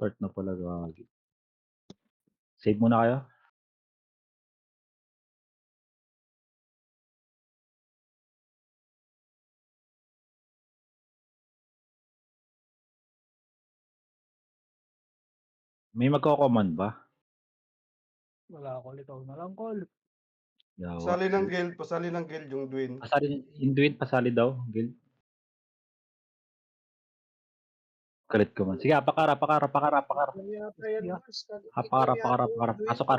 Start na pala gagi. Save muna kayo. May magko-command ba? Wala call, ikaw na lang call. Yawa. Pasali ng guild yung Dwayne. Pasali, yung Dwayne, pasali daw. Guild. Galit ko man. Sige, pakara. Pakara. Pakara.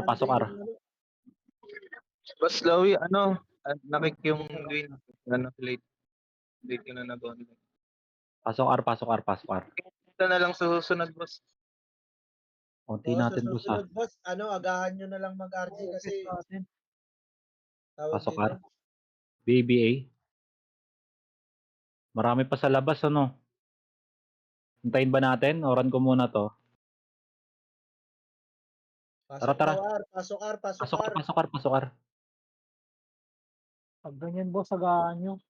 Pasok ar. Boss Lowy, ano? Nakik yung Dwayne. Ano, late. Late ka na nag-online. Pasok ar. Ito na lang susunod, boss. Unti natin boss ha. Susunod, boss, agahan nyo na lang mag-RG kasi tawag Pasok dito. ar. BBA. Marami pa sa labas ano. Hintayin ba natin? Oran ko muna to. Pasok Tara. daw, Pasok ar. Pag ganyan boss, agahan nyo.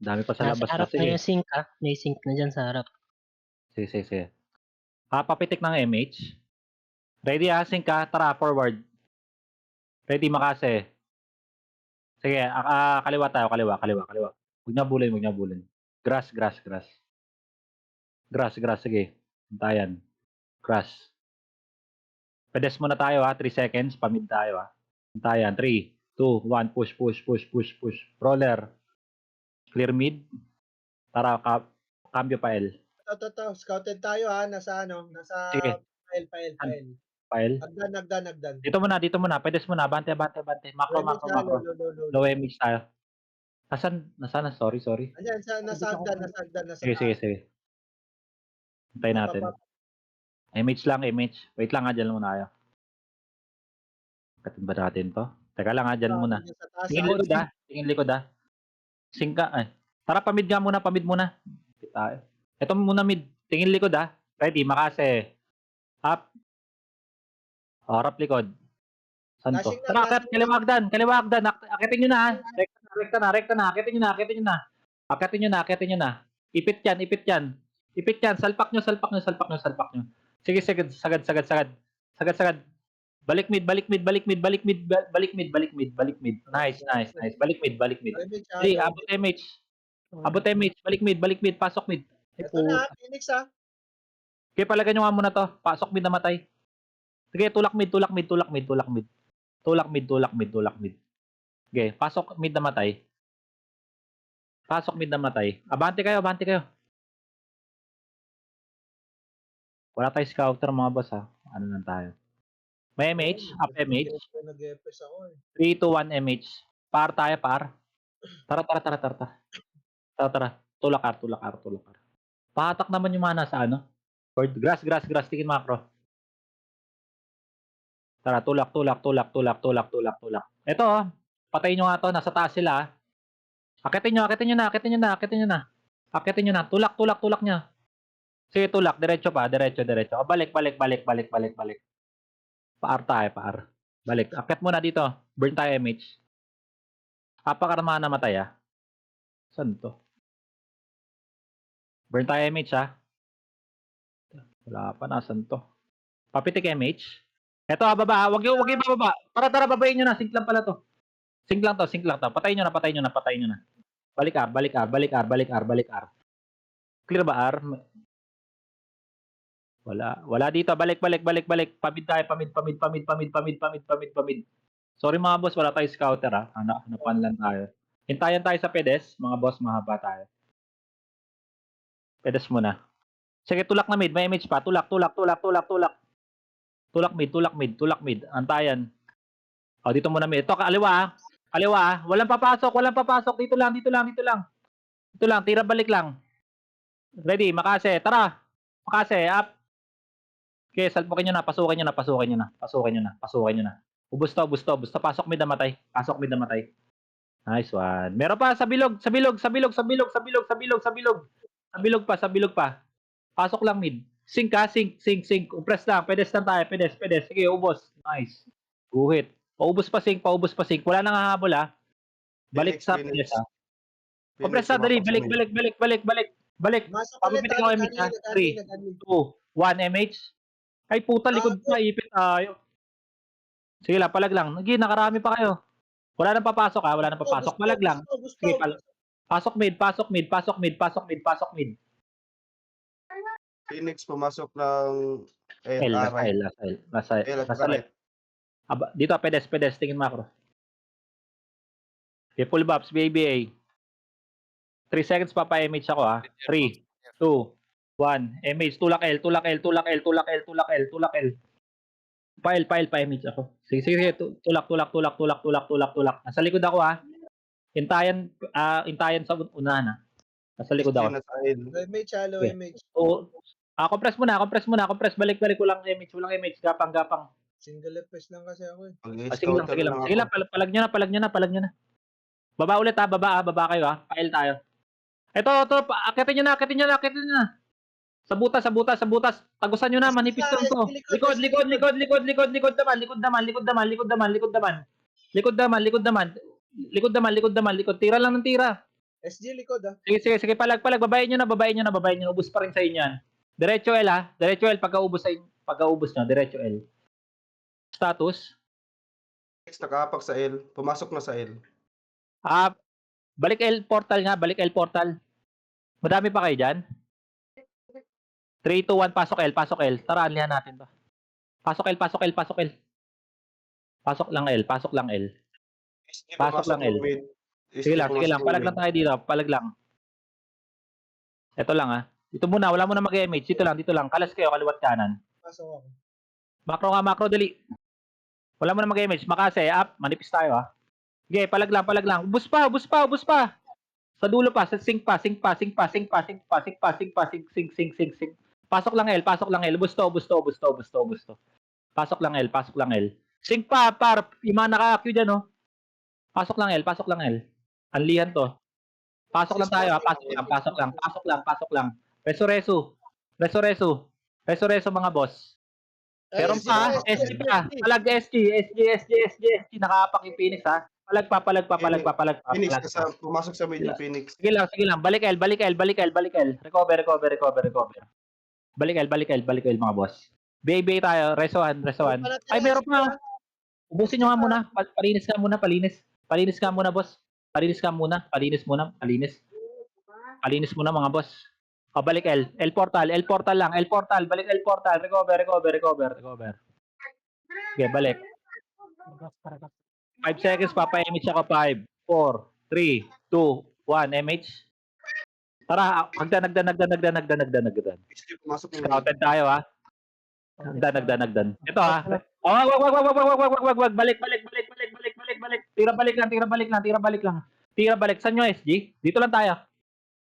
Dami pa sa labas Nasa harap kasi. na yung sink ha. May sink na dyan sa harap. Sige. Papitik ng MH. Ready ha, sync ka. Tara, forward. Ready, makase. Sige, kaliwa tayo, kaliwa. Huwag niya bulin. Grass. Sige. Hintayan. Grass. Pedes muna tayo ha, 3 seconds. Pamid tayo ha. Hintayan, 3, 2, 1, push. Roller. Clear mid. Tara, cambio pa L. Ito, scouted tayo ha, nasa Sige. file. File. Nagdan. Dito muna. Pedes muna. Bante. Macro. Low MH tayo. Nasaan? Sorry. Ayan, nasa hagdan. Sige. Hintayin natin. MH lang. Wait lang ha, dyan muna kayo. Katin ba natin to? Teka lang ha, dyan muna. Tingin likod ha. Sync ka. Tara, pamid muna. Ito muna mid. Tingin likod ha. Ready, makase. Up. Harap likod. Saan to? Tara, kaliwagdan. Akitin nyo na ha. Rekta na. Akitin nyo na. Ipit yan. Salpak nyo. Sige, sagad. Balik mid. Nice. Balik mid. Sige, abot MH. Balik mid. Pasok mid. Ito na, Phoenix ha. Okay, palagan nyo nga muna to. Pasok mid na matay. Sige, tulak mid. Okay, pasok mid na matay. Abante kayo. Wala tayo scouter mga boss ha. Ano lang tayo. May MH, up MH. Nag-EPS ako eh. 3, 2, 1 MH. Par tayo. Tara. Tulak ar. Pahatak naman yung mana sa ano. Grass. Tingin macro. Tara, tulak. Ito oh. Patayin nyo nga to. Nasa taas sila ha. Akitin nyo na. Tulak niya. Sige, tulak. Diretso. Balik. Paar tayo. Balik. Akit muna dito. Burn tayo MH. Apakarama na matay ha. Saan to? Burn tayo MH ha. Wala pa. Nasaan to? Papitik MH. Eto ha, baba. Wag yung bababa. Tara, babayin nyo na. Sync lang pala to. Sync lang to. Patayin nyo na. Balik R. Clear ba R? Wala dito. Balik. Pamid tayo. Pamid. Sorry mga boss, wala tayo scouter ha. Hanapan lang tayo. Hintayan tayo sa pedes. Mga boss, mahaba tayo. Pedes muna. Sige, tulak na mid. May image pa. Tulak. Tulak mid. Antayan. O, dito muna mid. Ito, kaliwa ha. Walang papasok. Dito lang. Tira balik lang. Ready, makase. Tara. Makase, up. Okay, salpukin nyo na. Pasukin nyo na. Ubus to. Pasok mid na matay. Nice one. Meron pa sa bilog. Sa bilog pa. Pasok lang mid. Sync ka. Press lang. Pedes lang tayo. Pedes. Sige, ubos. Nice. Guhit. Paubos pa sync. Wala nang hahabol ha. Balik sa pedes ha. Press na, dali. Balik. Masok ulit. Papapitik ako MH ha. 3, 2, 1 MH. Ay puta, likod pa, ipit tayo. Sige lang, palag lang. Sige, nakarami pa kayo. Wala nang papasok ha, wala nang papasok. Palag lang. Sige, pasok mid, pasok mid, pasok mid, pasok mid, pasok mid. Phoenix pumasok ng L, nasa right. L, nasa L, L at nasa right. left. Dito, pedes, tingin macro. Okay, full bops, BABA. 3 seconds pa MH ako ha. 3, 2, 1. MH, tulak L, tulak L, tulak L, tulak L, tulak L, tulak L. Pa MH ako. Sige, tulak. Nasa likod ako ha. Intayan sa unahan ha. Nasa likod ako. Nasa L. MH, halo, Okay. MH. Oo. Compress muna. Balik. Walang MH. Gapang. Single FPS lang kasi ako eh. Sige lang. Palag nyo na. Baba ulit ha. Baba kayo ha. Pail tayo. Ito. Akitin nyo na. Sa butas. Tagusan nyo na. Manipis lang to. Likod naman. Tira lang ng tira. SG likod ah. Sige, palag. Babayin nyo na. Ubus pa rin sa inyo yan. Diretso L ha. Pagkaubos nyo. Diretso L. Status. Nakahapak sa L. Pumasok na sa L. Balik L portal nga. Madami pa kayo dyan. 3, 2, 1, pasok L. Tara, anlihan natin to. Pasok L. Pasok lang L. Pasok lang L. Sige lang. Palag lang tayo dito. Palag lang. Ito lang ha. Dito muna. Wala muna mag-MH. Dito lang. Kalas kayo. Kaliwat kanan. Pasok ako. Macro, dali. Wala mo na mag-image. Makase, up. Manipis tayo, ha. Sige, palag lang. Ubus pa. Sa dulo pa. Sink pa. Pasok lang L. Ubus to. Pasok lang L. Sink pa, par. Yung mga naka-Q dyan, no. Pasok lang L. Anlihan to. Pasok lang tayo, ha. Pasok lang. Reso, mga boss. Meron pa, SG pa. Palag SG. Nakapak yung Phoenix ha. Palag pa. Phoenix, pumasok sa mid yung Phoenix. Sige lang. Balik L. Recover. Balik L mga boss. Bay tayo. Resohan. Ay, meron pa. Ubusin nyo nga muna. Palinis ka muna, boss. Palinis muna mga boss. Balik L. L portal lang. Balik L portal. Recover. Okay, balik. 5 seconds pa MH ako. 5, 4, 3, 2, 1. MH. Tara, hagdan. SG pumasok ng Scouted tayo ha. Hagdan. Ito ha. Wag. Balik. Tira balik lang. Saan nyo SG? Dito lang tayo.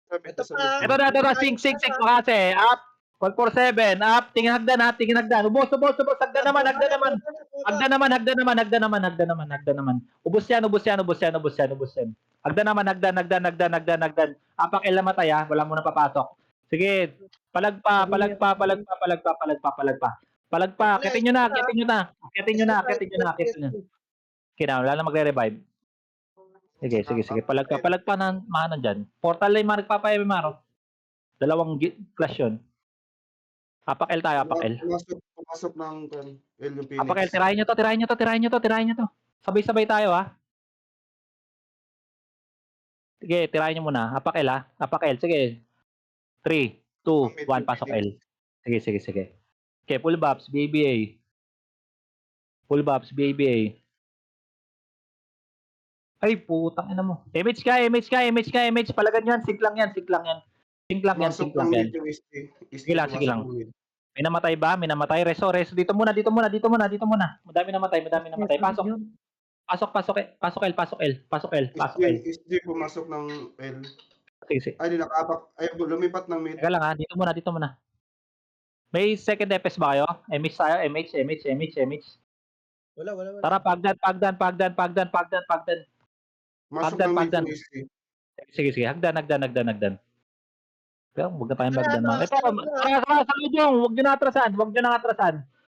Ito pa. Ito na, sing kasi. Up, 147, up, tingin hagdan. Ubos, hagdan naman. Ubos yan. Hagdan naman. Apak L na matay ha, wala mo na papasok. Sige, palag pa. Akitin nyo na. Wala na magre-revive. Sige. Palag pa na mahanan dyan. Portal na yung mga nagpapayamaro. 2 flash yun. Apak L tayo, apak L. Pumasok ng L yung Phoenix. Apak L, tirahin nyo to. Sabay tayo ha. Sige, tirahin nyo muna. Apak L ha. Sige. 3, 2, 1, pasok L. Sige. Okay, full bops, BBA. Ay, putang ina mo. MH ka. Palagan yan. Sink lang yan. Pumasok ng mid yung SG. Sige lang. May namatay ba? Reso. Dito muna. Madami namatay. Pasok L. SG pumasok ng L. Sige. Ay, nakapak. Ay, lumipat ng mid. Teka lang ha. Dito muna. May second FPS ba kayo? MH tayo. MH. Wala. Tara, pagdan. Pumasok ng mid Pagdan. yung SG. Sige. Hagdan. Pero huwag na tayong bagdan mga. Ito, sa lubong. Huwag nyo na atrasan.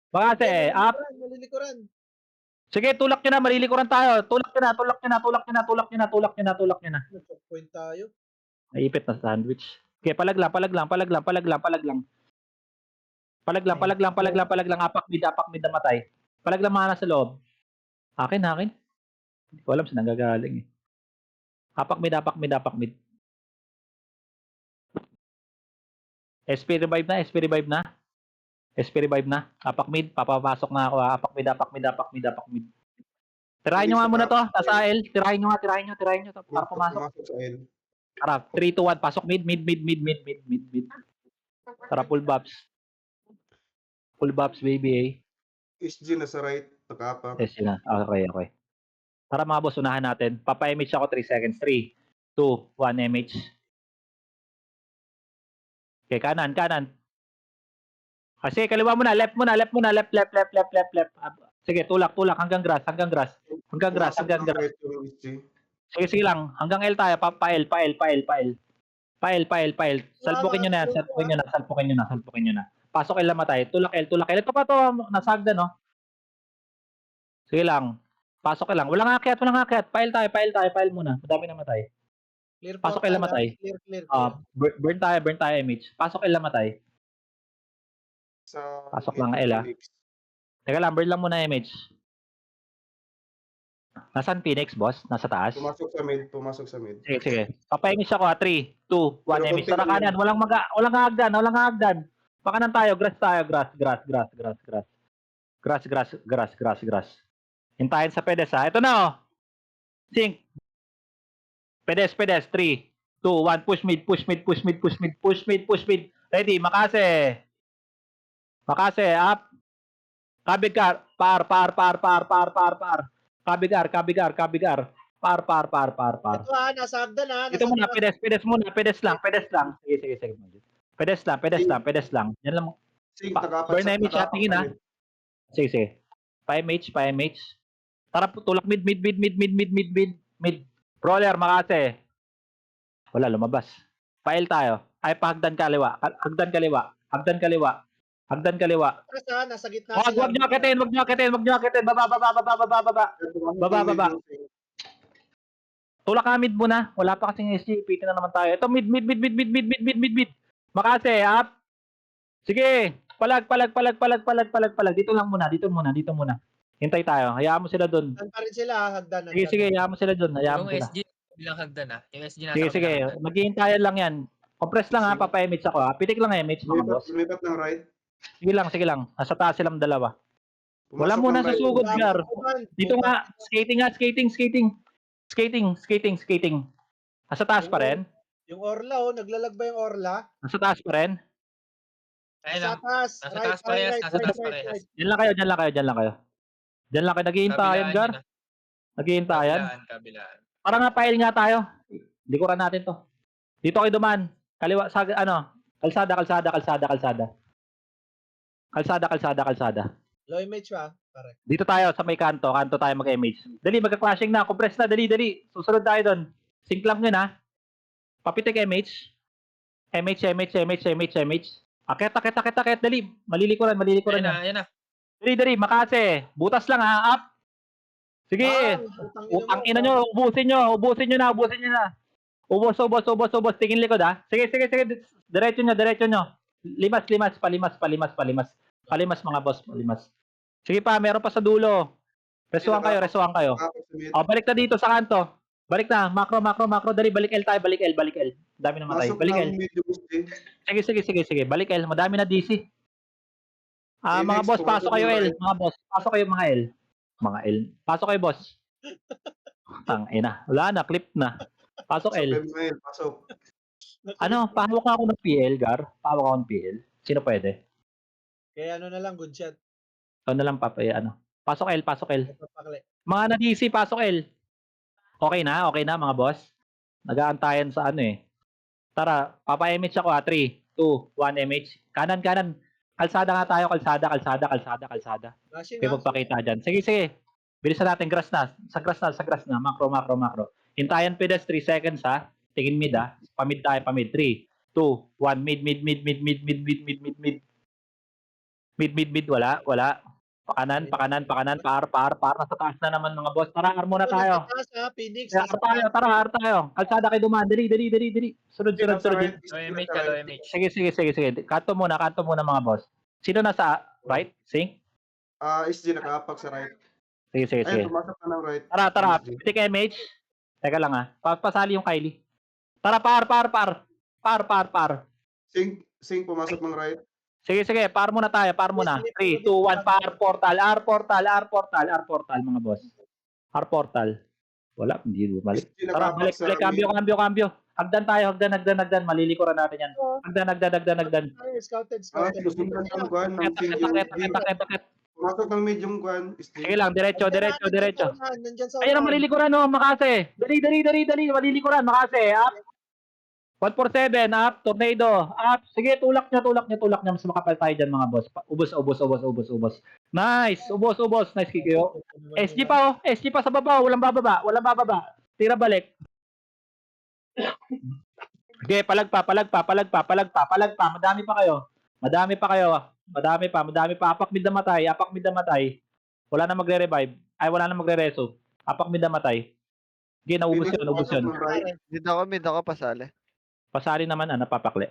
Baka kasi, up. Malilikuran. Sige, tulak nyo na. Malilikuran tayo. Tulak nyo na. Checkpoint tayo. Naipit na sandwich. Okay, palag lang. Palag lang, palag lang, palag lang, palag lang. Apak mid namatay. Palag lang mga nasa loob. Akin. Hindi ko alam saan nanggagaling eh. Apak mid. SP revive na. Apak mid, papapasok na ako. Apak mid. Tirahin nyo nga muna to. Tasa L. Tirahin nyo. Para pumasok. Pumasok sa L. Tara, 3, 2, 1. Pasok mid. Tara, full buffs. Full buffs, baby eh. SG nasa right. Nakapak. Yes, yun na. Okay. Tara mga boss, unahan natin. Papa-MH ako 3 seconds. 3, 2, 1 MH. Okay, kanan. Kasi kaliwa muna, left. Sige, tulak. Hanggang grass. Pumasok ng right yung SG. Sige lang. Hanggang L tayo. Pa-L. Salpukin nyo na. Pasok L na matay. Tulak L. Ito pa to. Nasagda, no? Sige lang. Pasok L lang. Walang akyat. Pail tayo muna. Madami na matay. Clear Pasok portal, L na matay. Clear. Burn tayo, MH. Pasok L na matay. Sa Pasok lang L, Phoenix. Teka lang, burn lang muna, MH. Nasaan Phoenix, boss? Nasa taas? Pumasok sa mid. Sige. Papahingis ako, 3, 2, 1, Pero MH. Tara konti kanan. Walang hagdan. Pakanan tayo. Grass tayo. Grass. Hintayin sa pedes, ha? Ito na, oh. Sync. Pedes. 3, 2, 1. Push mid. Ready. Makase. Up. Kabigar. Par. Kabigar. Par. Ito nasa hagdan Ito muna, pedes lang. Sige. Pedes lang. Yan lang. Sync, nakapak Burn na MH, nakapak tingin, sa ha? mid. Sige. 5 MH. Tara, tulak mid. Brawler, makase. Wala, lumabas. Pail tayo. Ay, pahagdan kaliwa. Hagdan kaliwa. Nasa gitna Wag nyo akitin. Baba. Tulak ka mid muna. Wala pa kasing SG. Ipitin na naman tayo. Ito, mid. Makase, up. Sige. Palag. Dito muna. Hintay tayo. Hayaan mo sila dun. Hagdan pa rin sila, hagdan. Sige. Hayaan mo sila dun. Yung SG bilang hagdan Yung SG nasa Sige. kabilang hagdan. Maghihintayan lang yan. Compress lang ha. Papa-MH ako ha. Pitik lang MH mga boss. Lumipat ng right. Sige lang. Nasa taas silang dalawa. Wala Pumasok muna ng sa right. sugod, Gar. Dito nga. Skating. Nasa taas pa rin. Yung Orla, naglalag ba yung Orla? Nasa taas pa rin. Ayun Nasa lang. taas. Nasa taas parehas, nasa taas parehas. Diyan lang kayo. Diyan lang kayo. Naghihintayan, Gar. yun, Naghihintayan. Kabilaan. Para nga pail nga tayo. Likuran natin to. Dito kayo duman. Kaliwa sa kalsada. Low image pa, pare. Dito tayo sa may kanto tayo mag-MH. Dali, magka-clashing na, compress na, dali. Susunod tayo doon. Sync lang yun ha. Papitik MH. Akit, dali. Malilikuran Ayun na. na. Dali, makase. Butas lang ha, up. Sige. Utang ina nyo, ubusin nyo na. Ubos. Tingin likod ha. Sige. Diretso nyo. Limas, Palimas mga boss, palimas. Sige pa, meron pa sa dulo. Resuhan kayo. Nakapak sa mid. Balik na dito sa kanto. Balik na, macro. Dali, balik L tayo, balik L. Dami na matay. Pasok Balik L. ng mid yung SG. Sige. Balik L, madami na DC. Mga Phoenix, boss, pasok kayo pumasok L. ng Mga boss, pasok kayo mga L. Pasok kayo, boss. Tangina. Wala na, clip na. Pasok L. Pasok. Ano, pahawak ako ng PL, Gar. Pahawak ako ng PL. Sino pwede? Kaya ano na lang, good shot. Ikaw na lang, Papa. Ano? Pasok L. Papakli. Mga na-DC, pasok L. Okay na, mga boss. Nag-aantayan sa ano eh. Tara, papa-MH ako 3, 2, 1 MH. Kanan. Kalsada nga tayo, kalsada. Flashing Okay, magpakita dyan. Sige. Bilisan natin, grass na. Sa grass na. Macro. Hintayan pedes, 3 seconds ha. Tingin mid ha. Pamid tayo. 3, 2, 1, mid. Mid, wala. Pakanan, par. Nasa taas na naman mga boss. Tara, armo na tayo. Phoenix. Tara, tayo. Kalsada kayo dumaan. Dali. Sunod. Low MH. Sige. Kanto muna mga boss. Sino nasa right? Sync? SG nakahapak sa right. Sige, sige, sige. Ayun, pumasok na ng right. Tara, tara. SG. Pitik MH. Teka lang Pasali yung Kylie. Tara, par. Sync pumasok ng right. Sige, sige. Par muna tayo. Par muna. 3, 2, 1. Par portal. R portal, mga boss. R portal. Wala, hindi bumalik. SG Tara, nakahapak balik. sa Cambio. Hagdan tayo. Hagdan. Malilikuran natin yan. Hagdan. Ay, scouted. Susundan ng kwan ng sync yung SG. Takit. Pumasok ng medium kwan. SG. Sige lang. Diretso. Nandyan sa Ayun ang unahan. malilikuran, no? Makase. Dali. Malilikuran. Makase. Up. 147. Up. Tornado. Up. Sige, tulak nyo. Mas makapal tayo dyan, mga boss. Ubos. Nice. Ubos. Nice kick yo. SG pa, SG pa sa baba. Walang bababa. Tira balik. Okay, palag pa. Madami pa kayo. Apak mid na matay. Wala na magre-revive. Ay, wala na magre-reso. Apak mid na matay. Okay, naubos Phoenix yun. pumasok ng right. Mid ako pasali. Pasali naman, napapakli.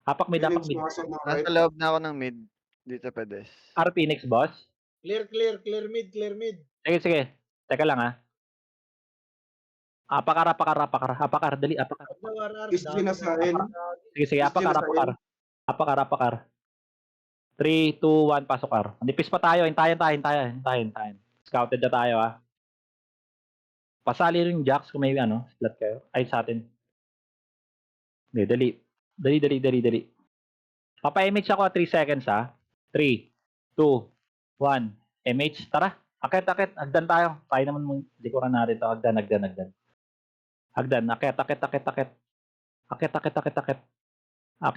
Apak mid. Phoenix pumasok ng right. Nasa loob na ako ng mid. Dito pedes. R Phoenix, boss. Clear mid. Sige. Teka lang, Apakar. Dali, apakar. SG na sa L. Sige, apakar. 3, 2, 1, pasok R. Nipis pa tayo, hintayin. Scouted na tayo, Pasali rin yung Jax kung may slot kayo. Ay, sa atin. Hindi, dali. Papa-MH ako 3 seconds, 3, 2, 1, MH. Tara, akit. Agdan tayo. Tayo naman mong likuran natin to. Agdan. Agdan, akit.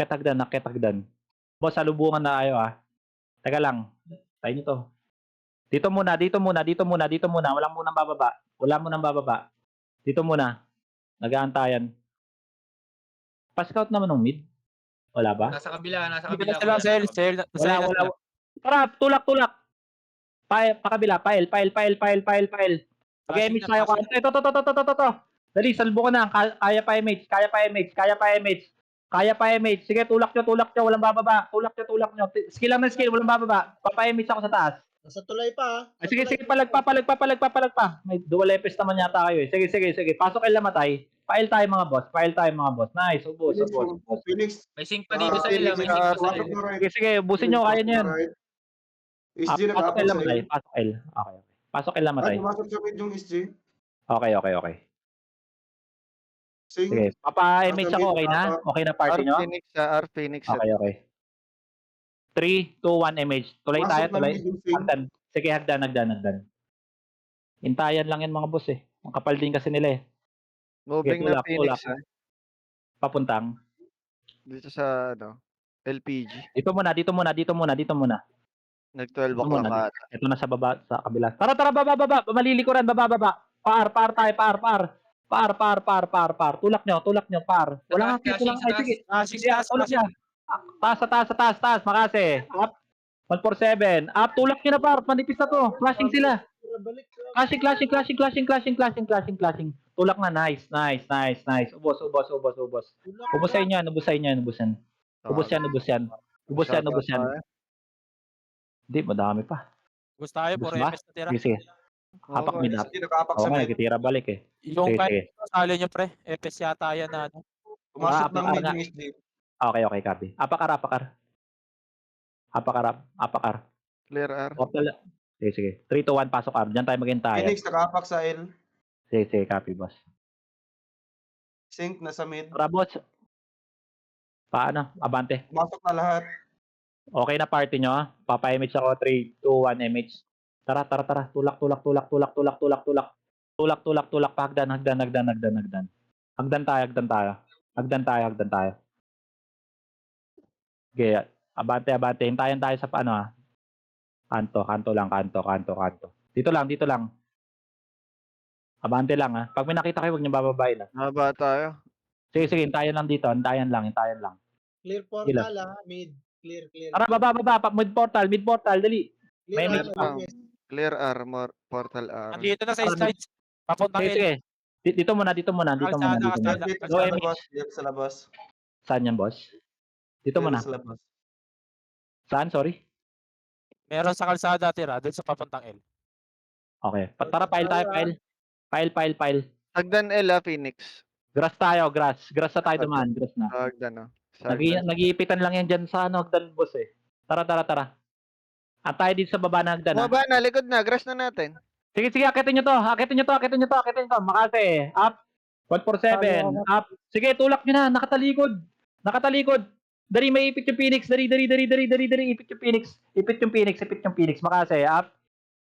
Akit, agdan. Boss, salubungan na tayo, Teka lang. Tayo nyo to. Dito muna. Wala munang bababa. Dito muna. Nag-aantayan. Pa-scout naman ng mid. Wala ba? Nasa kabila. Sila, sel. Wala. Tara, tulak. Pakabila, file. Mag-MH tayo. Ito. Dali, salbo ko na. Kaya pa MH. Sige, tulak nyo. Walang bababa. Tulak nyo. Skill lang ng skill. Walang bababa. Papa-MH ako sa taas. Nasa tulay pa. Ay, sige, palag pa. May dual epis naman yata kayo. Sige. Pasok kayo lamatay. File tayo mga boss. Nice. Ubos. Phoenix. May sync pa dito sa ila. Pumasok ng right. Sige, ubusin nyo. Kaya nyo yan. SG Pasok nakahapak kayo sa lamatay. L. Okay. Pasok kayo lamatay. Pumasok sa mid yung SG. Okay. Sync. Sige. Papa-MH ako. Okay na? Okay na party nyo? R Phoenix. Okay. 3, 2, 1, MH. Tuloy tayo. Pumasok ng mid yung sync. Hagdan. Sige, hagdan. Hintayan lang yan mga boss Ang kapal din kasi nila Moving Okay, na Phoenix. tulak. Papuntang. Dito sa LPG. Dito muna. Nag-12 Ito o'clock muna. ata. Ito na sa baba, sa kabila. Tara, baba. Malilikuran, baba. Par. Tulak nyo, par. Wala nga, tulak. Ay, sige. Tulak nyo. Taas. Makase. Up. 147. Up, tulak nyo na, par. Manipis na to. Flashing sila. Balik. Clashing. Tulak na, nice. Ubos. Ubusin yan. Hindi, madami pa. Gusto tayo, Ubus puro ba? MS na tira. Sige. Hapak mid up. SG nakahapak sa Okay, mid. nagtitira balik Yung Sige. kahit sali nyo, pre. FS yata yan na Pumasok ng mid nga. yung SG. Okay, copy. Apakar. Clear R. Portal. Sige. 3, 2, 1, pasok R. Diyan tayo maghintay. Phoenix nakahapak sa L. Sige, copy, boss. Sync na sa mid. Tara, boss. Paano? Abante. Pumasok na lahat. Okay na party nyo, Papa-MH ako. 3, 2, 1, MH. Tara. Tulak. Hagdan. Hagdan tayo. Okay. Abante. Hintayan tayo sa paano, Kanto lang. Dito lang. Abante lang, Pag may nakita kayo, huwag niyo bababayin, Haba tayo. Sige, hintayan lang dito. Hintayan lang. Clear portal, mid. Clear. Tara, baba. Mid portal, dali. May Clear mid R, pa. yes. Clear R. Portal R. Nandito na sa slides. Papuntang Sige. Dito muna. Kalsada. Dito Go, sa MH. labas. Dito sa labas. Saan yan, boss? Dito muna. Sa labas. Saan? Sorry? Meron sa kalsada tira, doon sa papuntang L. Okay. Tara, file tayo, file. File. Hagdan L Phoenix. Grass tayo, grass. Grass na tayo dumaan, grass na. Hagdan oh. Sa hagdan. Nag-iipitan lang yan dyan sa ano, hagdan boss eh. Tara. Tayo dito sa baba na hagdan ha. Bumaba na, likod na. Grass na natin. Sige, akitin nyo to. Makase. Up. 147. Up. Sige, tulak nyo na. Nakatalikod. Dari, may ipit yung Phoenix. Dari. Ipit yung Phoenix. Makase. Up.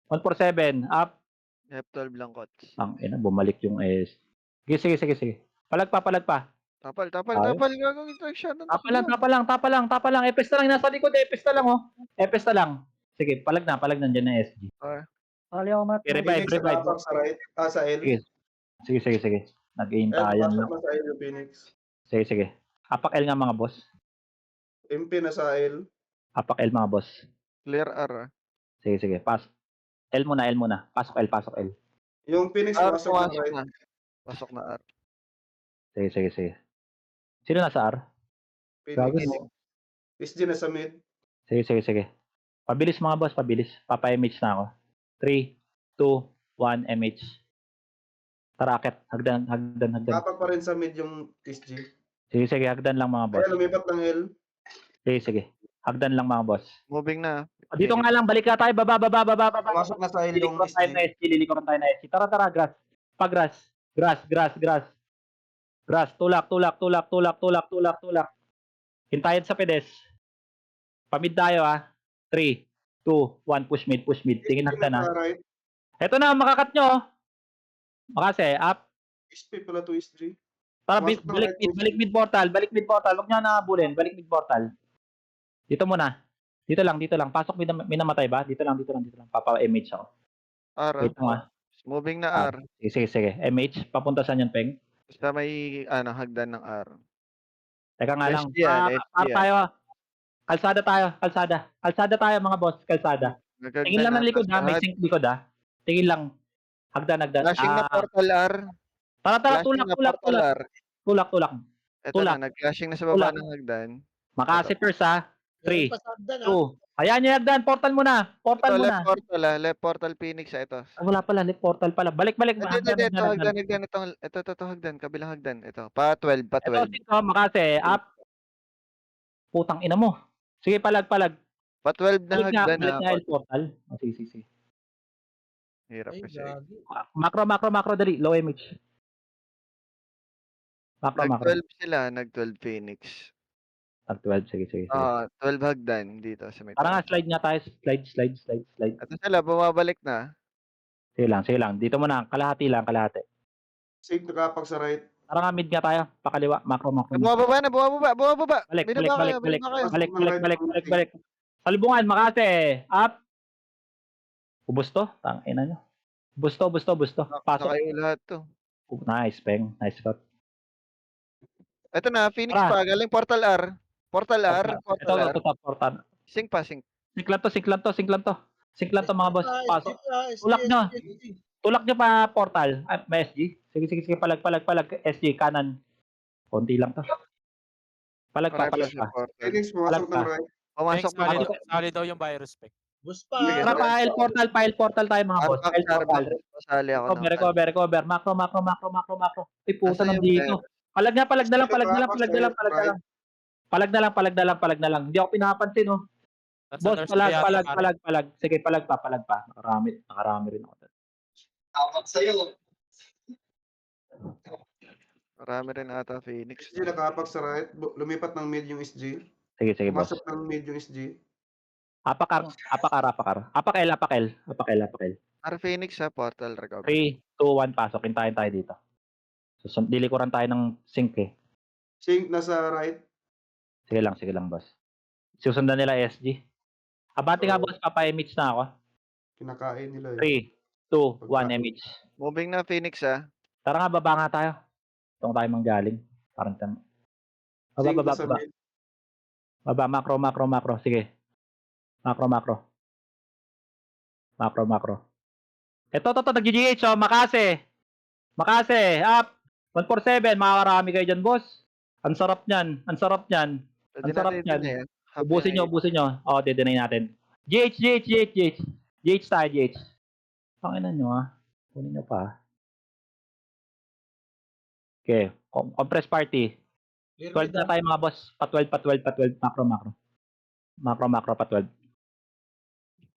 147. Up. F12 lang coach. Ang ina, bumalik yung S. Sige. Palag pa. Tapal. Ayos. Gagawin ito. Shot. Tapa lang. Epes na lang. Nasa likod. Epes na lang. Sige, palag na. Dyan na SG. Phoenix Revive. nakapak sa right. Sa L. Sige. Nag-aim L, tayo. pumasok na sa L yung Phoenix. Sige. Apak L nga mga boss. MP na sa L. Apak L mga boss. Clear R. Sige. L muna. Pasok L. Yung Phoenix R pumasok na pumasok right. na. Pasok na R. Sige. Sino nasa R? Gago Phoenix. mo. SG na sa mid. Sige. Pabilis mga boss, Papa-MH na ako. 3, 2, 1, MH. Tara, akit. Hagdan. Kapak pa rin sa mid yung SG. Sige, hagdan lang mga boss. Kaya lumipat ng L. Sige. Hagdan lang mga boss. Moving na. Dito nga lang, balik na tayo. Baba. Pumasok na sa L yung Lilikuran tayo na SG. Tara, grass. Grass. Grass. Tulak. Hintayin sa pedes. Pamid tayo 3, 2, 1, push mid. Tingin hagdan Sa right. Eto na, makakat nyo. Makase, up. SP pala to SG. Tara, Pumasok ng right balik mid portal. Huwag nyo na habulin. Balik mid portal. Dito muna. Dito lang. Pasok, may namatay ba? Dito lang. Papa-MH ako. R. Wait lang Moving na R. Sige. MH, papunta saan yan, Peng? Basta may hagdan ng R. Teka nga lang. SG yan, SG yan. Tayo. Kalsada tayo, mga boss. Kalsada. Tingin lang ng likod May sink likod Tingin lang. Hagdan. Flashing na portal R. Tara, Flashing na portal R. tulak. Ito na, nag-flashing na sa baba ng hagdan. Makase first 3, Meron pa sa hagdan, 2. Hayaan nyo hagdan. Portal muna. Left portal Phoenix ito. Wala pala. Left portal pala. Balik. Ito hagdan. Ito hagdan. Kabilang hagdan. Ito. Pa 12. Ito, Makase. Up. Putang ina mo. Sige, palag. Pa 12 na hagdan Balik nga L portal. Sige. Hirap Ay, kasi. gagi. Macro, dali. Low image. Macro. Nag-12 sila. Nag-12 Phoenix. 12. Sige. 12 hagdan dito sa may Tara nga, taas. slide nga tayo. Slide. Ito sila. Bumabalik na. Sige lang. Dito muna. Kalahati. Save nakapak sa right. Tara nga, mid nga tayo. Pakaliwa. Macro. Bumababa. Balik. Binaba kayo. Balik. Salubungan, Makase. Up. Ubus to. Tangina nyo. Busto. Pasok. Sa kayo lahat to. Nice, Peng. Nice shot. Ito na. Phoenix Tara. pa. Galing portal R. Portal R. Ito, top portal. Sink pa. Sink. Sink lang to, mga boss. Pasok. SG, Tulak nyo. SG. Tulak nyo pa portal. May SG. Sige. Palag. SG, kanan. Konti lang to. Palag pa. Phoenix pumasok ng right. Pumasok na. Sali daw yung virus spec. Bus pa. Sige, Tara, file portal tayo, mga boss. File portal. Pasali ako. Recover. Macro. Ay, puta Asa yung nandito. Palag na lang. Palag na lang. Hindi ako pinapansin, Nasa Boss, nurse kaya yung palag. Sige, palag pa. Nakarami rin ako. Marami rin ata Phoenix. SG nakapak sa right. Lumipat ng mid yung SG. Sige, boss. Pumasok ng mid yung SG. Apakar. Apak L. R Phoenix portal recover. 3, 2, 1, pasok. Hintayin tayo dito. So, dilikuran tayo ng sink Sink nasa right. Sige lang, boss. Susundan nila SG. Abante nga, boss. Papa-MH na ako. Kinakain nila 3, 2, 1, MH. Moving na Phoenix Tara nga, baba nga tayo. Ito tayo manggaling. Parang tam. Sink Baba. nasa mid. Baba, macro. Sige. Macro. Ito, nag-GGH, Makase, up. 147, makakarami kayo dyan, boss. Ang sarap niyan. Pwede natin Ubusin nyo, ubusin nyo. Oo, de-deny natin. GH. GH tayo, GH. Panginan nyo ah. Kunin nyo pa. Okay. Compress party. Clear 12 mid na ah. tayo mga boss. Pa-12. Macro. Pa-12.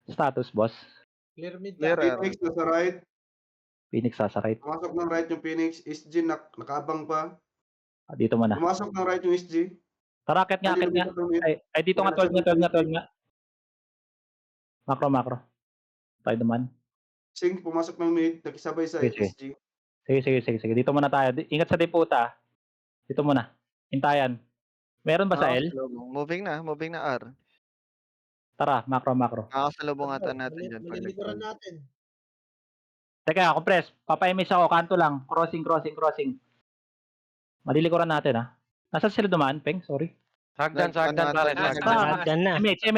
Status, boss. Clear mid Clear, ah. Phoenix nasa right. Phoenix sa right. Pumasok ng right yung Phoenix. SG nakaabang pa. Dito muna. Pumasok ng right yung SG. Tara, akit nga. Lumipat ng mid. Ay, dito nga, 12 nga. Macro. Tayo naman. Sing pumasok ng mid. Nakisabay sa Sige. SG. Sige. Dito muna tayo. Ingat sa diputa. Dito muna. Hintayan. Meron ba sa L? Moving na R. Tara, macro. Makakasalubong ata natin dyan. pag Malilikuran nag-12. natin. Teka, compress. Papa-image ako. Kanto lang. Crossing. Malilikuran natin, ha? Nasa sila dumaan, Peng? Sorry. Hagdan sa hagdan, Ano, pare. ano, Hagdan. Ah, Hagdan na. MH.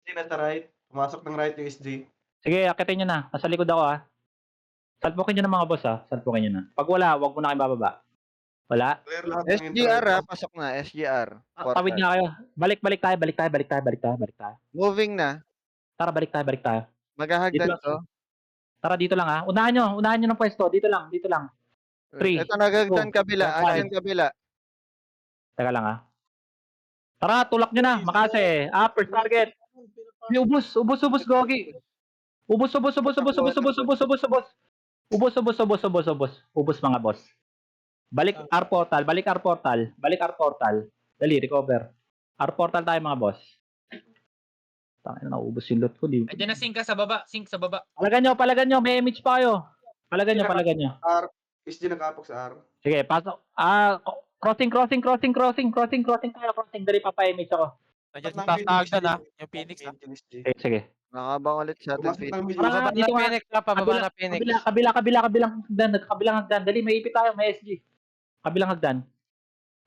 SG nasa right. Pumasok ng right yung SG. Sige, akitin nyo na. Nasa likod ako, ha? Salpukin nyo na mga boss, ha? Salpukin nyo na. Pag wala, wag mo na kayo bababa. Wala? Clear lahat ng SGR entrance. pasok na. SGR. Tawid na kayo. Balik tayo. Moving na. Tara, balik tayo. Maghahagdan Dito to. Tara, dito lang, ha? Unahan nyo ng pwesto. Dito lang. 3. Ito nagagdan two, kabila. five. Hagdan kabila. Teka lang, ha? Tara, tulak nyo na. Makase. First target. Ubus, Gogi. Ubus, mga boss. Balik R portal. Dali, recover. R portal tayo, mga boss. Tangina na, ubus yung loot ko. Andiyan na sink ka sa baba. Sink sa baba. Palagan nyo. May image pa kayo. Palagan nyo. R. SG nakapok sa R. Sige, pasok. Crossing tayo. Dali, papa-image ako. Nandiyan sa taas na hagdan, ha? Yung Phoenix, ha? Sige. Nakabang ulit sa atin. Pumasok ng mid. Tara, Pababa dito na nga. Phoenix, ha? Pababa na Phoenix. Kabilang hagdan. Dali, may ipit tayo, may SG. Kabilang hagdan.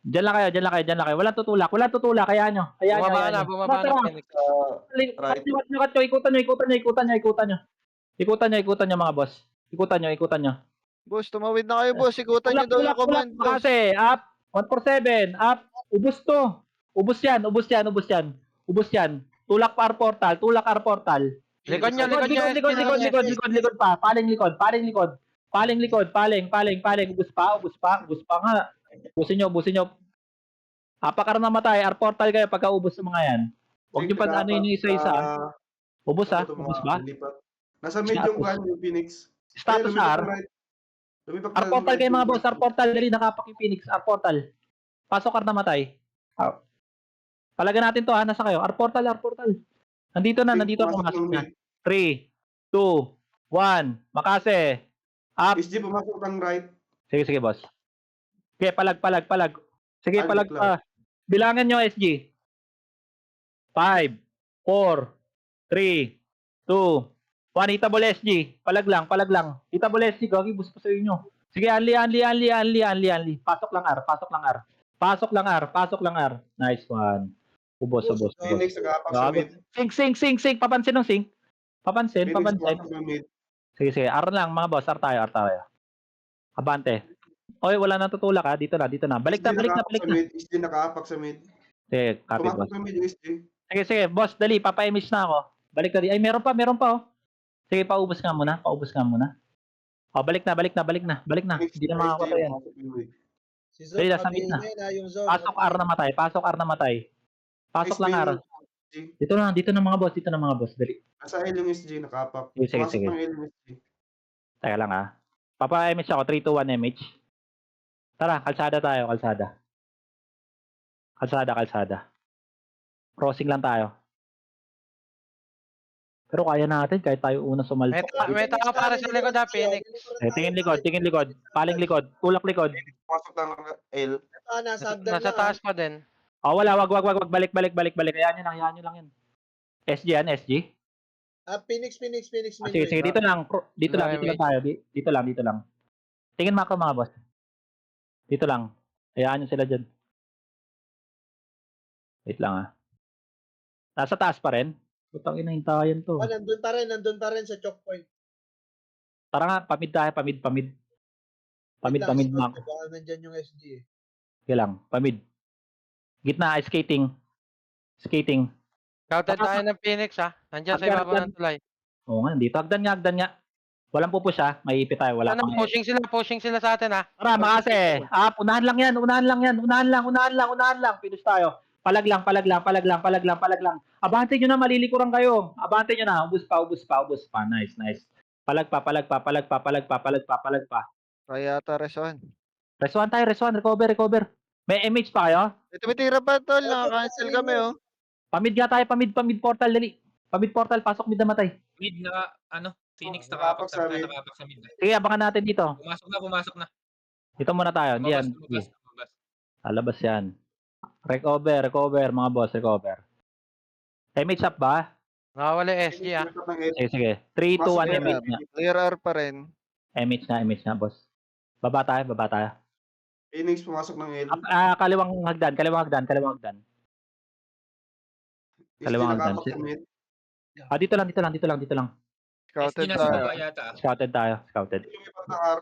Diyan lang kayo. Walang tutulak. Kaya nyo. Bumaba na Phoenix. Ikutan nyo, mga boss. Ikutan nyo. Boss, tumawid na kayo, boss. Ikutan nyo daw yung command, boss. Kasi, up. 147. Up. Ubus to. Ubus yan. Tulak R portal. Likod nyo. Likod pa. Paling likod. Ubus pa nga. Ubusin nyo. Apakar na matay. R portal kayo pagka ubus sa mga yan. Huwag nyo pa ano yung isa-isa. Ubus ha? Ubus ba? Nasa mid yung one yung Phoenix. Status R. R portal kayo, mga boss. R portal. Dali, nakapak yung Phoenix. R portal. Pasok R na matay. Palagan natin to, ha? Nasa kayo? R portal. Nandito ako. Masok na. 3, 2, 1. Makase. Up. SG pumasok ng right. Sige, boss. Okay, palag. Sige, palag pa. Bilangan nyo, SG. 5, 4, 3, 2, 1. Hitable SG. Palag lang. Hitable SG. Gagi, bus pa sa inyo. Sige, anli. Pasok lang R. Nice one. Ubos. Phoenix nakapak sa mid. Sing. Papansin ng sing. Papansin. Phoenix pumasok ng mid. Sige. R lang, mga boss. R tayo. Abante. Oy, wala nang tutulak, ha. Dito na. Balik na. SG nakapak sa mid. Sige, copy, boss. Pumasok ng mid yung SG. Sige, boss, dali, papa-image na ako. Balik ka di. Ay, meron pa, oh. Sige, paubos nga muna. Oh, balik na. Hindi na makakapatay yan. Si Dali, Zone, nasa mid na. sabihin na yung Zone. Pasok R na matay. Pasok lang R. Dito na mga boss. Dali. Nasa L yung SG nakapak. Sige. Pumasok ng L yung SG. Teka lang, ha. Papa-image ako, 3, 2, 1 image. Tara, kalsada tayo. Kalsada. Crossing lang tayo. Pero kaya natin kahit tayo una sumalpok. May tao para sa likod, ha? Phoenix. Tingin likod. Paling likod. Tulak likod. Pumasok ng L. Nasa hagdan Nasa na. taas pa din. Wala. Wag. Balik. Hayaan nyo lang yan. SG yan, SG. Phoenix. Sige, dito lang tayo. Dito lang. Tingin macro, mga boss. Dito lang. Hayaan nyo sila dyan. Wait lang, ha. Nasa taas pa rin. Putang ina, hintayan to. Nandun pa rin sa choke point. Tara nga, pamid tayo. Pamid, Wait lang, Mac. baka nandyan yung SG. Sige lang, pamid. Gitna, skating. Skating. Scouted Baka- tayo ng Phoenix ha. Nandiyan sa Hagdan, ibabaw ng tulay. Oo nga, dito. Hagdan nga. Walang pupush ha. May ipit tayo. Wala Ano, pang pushing sila sa atin ha. Tara, makase. Unahan lang yan. Unahan lang. Pinush tayo. Palag lang. Abante nyo na, malilikuran kayo. Abante nyo na. Ubus pa. Nice. Palag pa. Kaya ata Reson. Resuan tayo. Recover. May MH pa kayo? Ito may tira pa tol, naka-cancel kami oh. Pamid nga tayo. Pamid portal. Dali. Pamid portal. Pasok mid na matay. Mid Phoenix Nakapak sa mid. nakapak sa mid. Sige, abangan natin dito. Pumasok na. Dito muna tayo. Hindi yan. Lumabas. Alabas yan. Recover. Mga boss. Recover. MH up ba? Nakawala yung SG ha. Phoenix ng L. Sige. 3, 2, 1 Pasok MH nga. Clear R pa rin. MH na, boss. Baba tayo. Phoenix pumasok ng L. Kaliwang hagdan. SG Kaliwang hagdan. nakapak sa mid. Dito lang. Scouted Nasa tayo. baba yata. Scouted tayo. Lumipat ng R.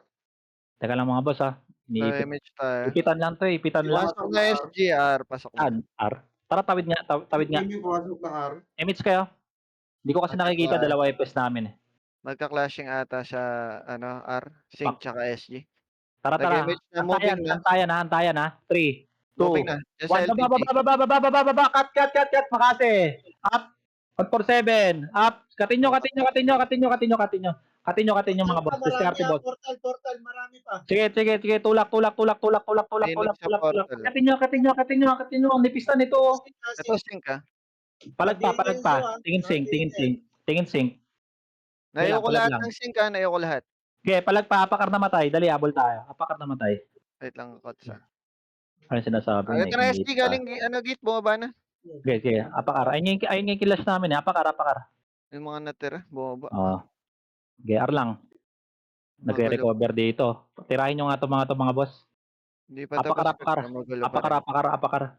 Teka lang mga boss ha. Sa Iniipit. image tayo. Ipitan lang to. Ipitan lang. Pasok na SGR, pasok na. R. Tara, tawid nga. Gaming pumasok ng R. MH kayo. Hindi ko kasi nakikita. Dalawa FPS namin eh. Magka-clashing ata sa R, Sync tsaka SG. Tara. Nag-image na, moving na. Hantayan ha. 3, 2, Moving na. Diyan sa 1. LPG. Baba. Cut. Makase. Up. 147. Up. Katinyo mga boss. Discarte boss. Portal, marami pa. Sige. Tulak. Phoenix sa portal. Katinyo. Ang nipis na nito. Ito Sync ah. Palag pa. Tingin sync. Nayo ko palag lahat lang. ng Sync ah, nayo ko lahat. Okay, palag pa. Apakar na matay. Dali, abol tayo. Apakar na matay. Wait lang, Kotsa. Ano sinasabi? Ito na SG, galing, gate, bumaba na. Okay. Apakar. Ayun yung kilash namin eh. Apakar. Yung mga natira, bumaba. Oo. GR lang. Nagre-recover dito. Tirahin nyo nga to mga boss. Hindi pa tapos. Apakar. Magulo pa rin.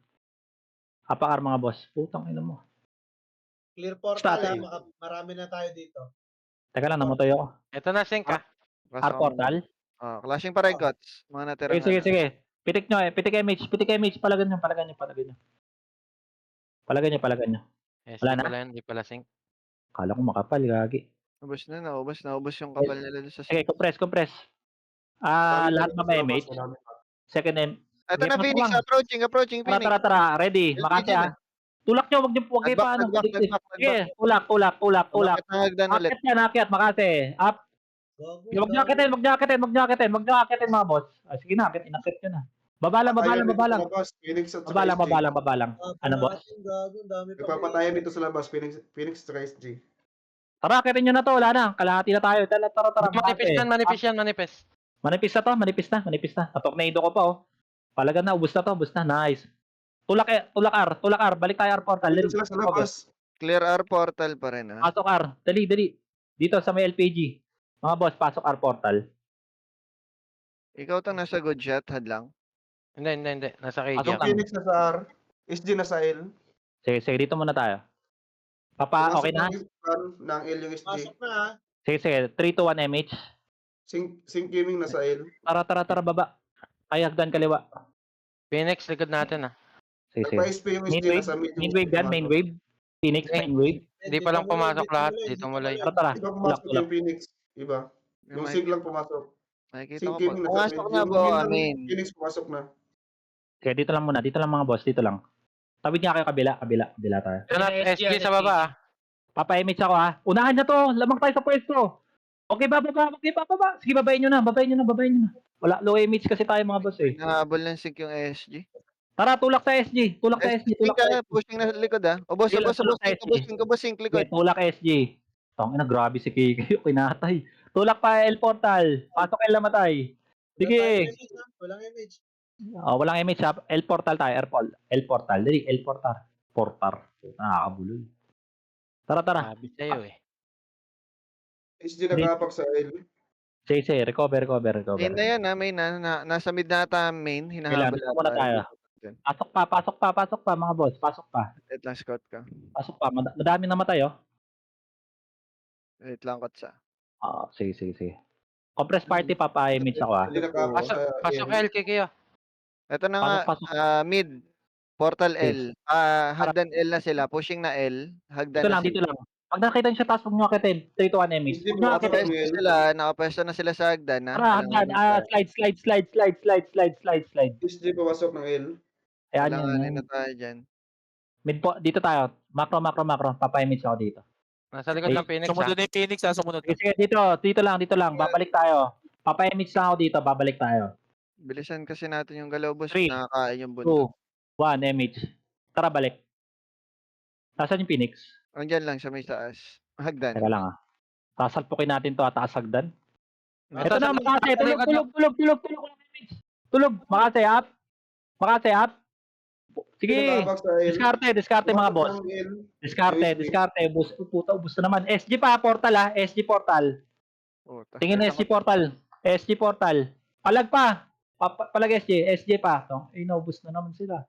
Apakar mga boss. Putang ina mo. Clear portal Start. marami na tayo dito. Teka lang, namutoy ako. Ito na sync ha. R portal. Clashing pa rin, Kots. Mga natira. Sige. Pitik nyo eh. Pitik MH. Palagan nyo. SG Wala na? pala yun, di pala sync. Kala ko makapal, gagi. Naubos yung kapal nila dun sa Sige, compress. Lahat ba may MH? Second M. Ito na Sige, Phoenix, pasok approaching Phoenix. Tara. Ready. Makati ah. Tulak nyo, wag kayo Nag-back, paano. nag-back. Sige, tulak. Bakit nangagdan ulit? Akyat, makati. Up. Sige, wag nyo akitin mga boss. Sige na, inakit nyo na. Babalang. Phoenix at saka SG. Babalang. Ano boss? Dami pa. Nagpapatayan dito sa labas. Phoenix at saka SG. Tara, akitin nyo na to. Wala na. Kalahati na tayo. Tara. Manipis yan. Manipis na. Natornado ko pa oh. Palagan na, ubus na. Nice. Tulak R. Balik tayo R portal. Dito sila sa labas. Clear R portal pa rin ah. Pasok R. Dali. Dito sa may LPG. Mga boss, pasok R portal. Ikaw tang nasa good shot, hadlang. Hindi. Nasa KG Pasok ako. ka. Phoenix na sa R. SG na sa L. Sige, dito muna tayo. Okay na? Ng L yung SG. Pasok na ha. Sige. 3, 2, 1 MH. Sync gaming na sa L. Tara, baba. Ay, hagdan kaliwa. Phoenix, likod natin ha. Sige. Nagpa-SP yung SG na sa mid. Main wave. Phoenix, main wave. Hindi pa lang pumasok lahat. Dito mo lang. Tara. Iba pumasok yung Phoenix. Iba. Yung Sync lang pumasok. Nakikita Sync ko gaming po. na sa Pumasok mid. na Yung po, mid ng amin. Phoenix pumasok na. Sige, dito lang muna. Dito lang mga boss. Dito lang. Tawid nga kayo kabila tayo. Ito na, SG sa baba ha. Papa-image ako ha. Unahan na to. Lamang tayo sa pwesto. Okay, bababa. Sige, babayin nyo na. Wala, low image kasi tayo mga boss eh. Nahabol ng sync yung SG. Tara, tulak sa SG. Pushing na likod ah. Ubos, Sige, tulak sa SG. likod. Tulak SG. Tangina, grabe si Kiki. Kinatay. Tulak pa L portal. Pasok L na matay. Sige. Walang image. Walang image ha. L portal tayo. L portal. Dali, L portal. Nakakabuloy. Tara. Sabi sa'yo eh. SG nakapak sa L. Sige. Recover. Main na yan ah, main na. Nasa mid na ata main. Hinahabol Dito muna tayo. Pasok pa mga boss. Pasok pa. Wait lang, scout ka. Madami namatay oh. Wait lang, Kotsa. Sige. Compress party papa-image ako ah. Hindi nakapak sa Pasok L. LKK ah. Ito na nga, Pasok. mid. Portal Okay. L. Hagdan L na sila. Pushing na L. Hagdan Dito na lang, dito sila. lang. Pag nakita nyo siya taas, huwag nyo akitin. 3 to 1 MH. SG Huwag nyo pumasok akitin. ng L. Nakapwesto na sila sa hagdan, ha? Tara, hagdan. Slide. SG pumasok ng L. Ayan, Kailanganin yan. na tayo dyan. Mid po, dito tayo. Macro. Papay-image ako dito. Nasa likod Ay, ng Phoenix ha. Sumunod na yung Phoenix ha, sumunod Sige, na. sige, dito lang. Babalik tayo. Papay-image lang ako dito, babalik tayo. Bilisan kasi natin yung galaw, boss. 3, Nakakain yung 2, bundok. 1 MH. Tara, balik. Nasaan yung Phoenix? Andyan lang sa may taas. Hagdan. Teka lang ah. Sasalpukin natin to at taas hagdan. Ito Ito na, Makase. Tulog. Makase, up. Sige. Nakabak sa L. Diskarte mga Pumasok boss. ng L. Diskarte. Ubus na naman. SG pa, portal ah. SG portal. Puta. Tingin na SG portal. Palag pa. Palag SG pa. Inaubos na naman sila.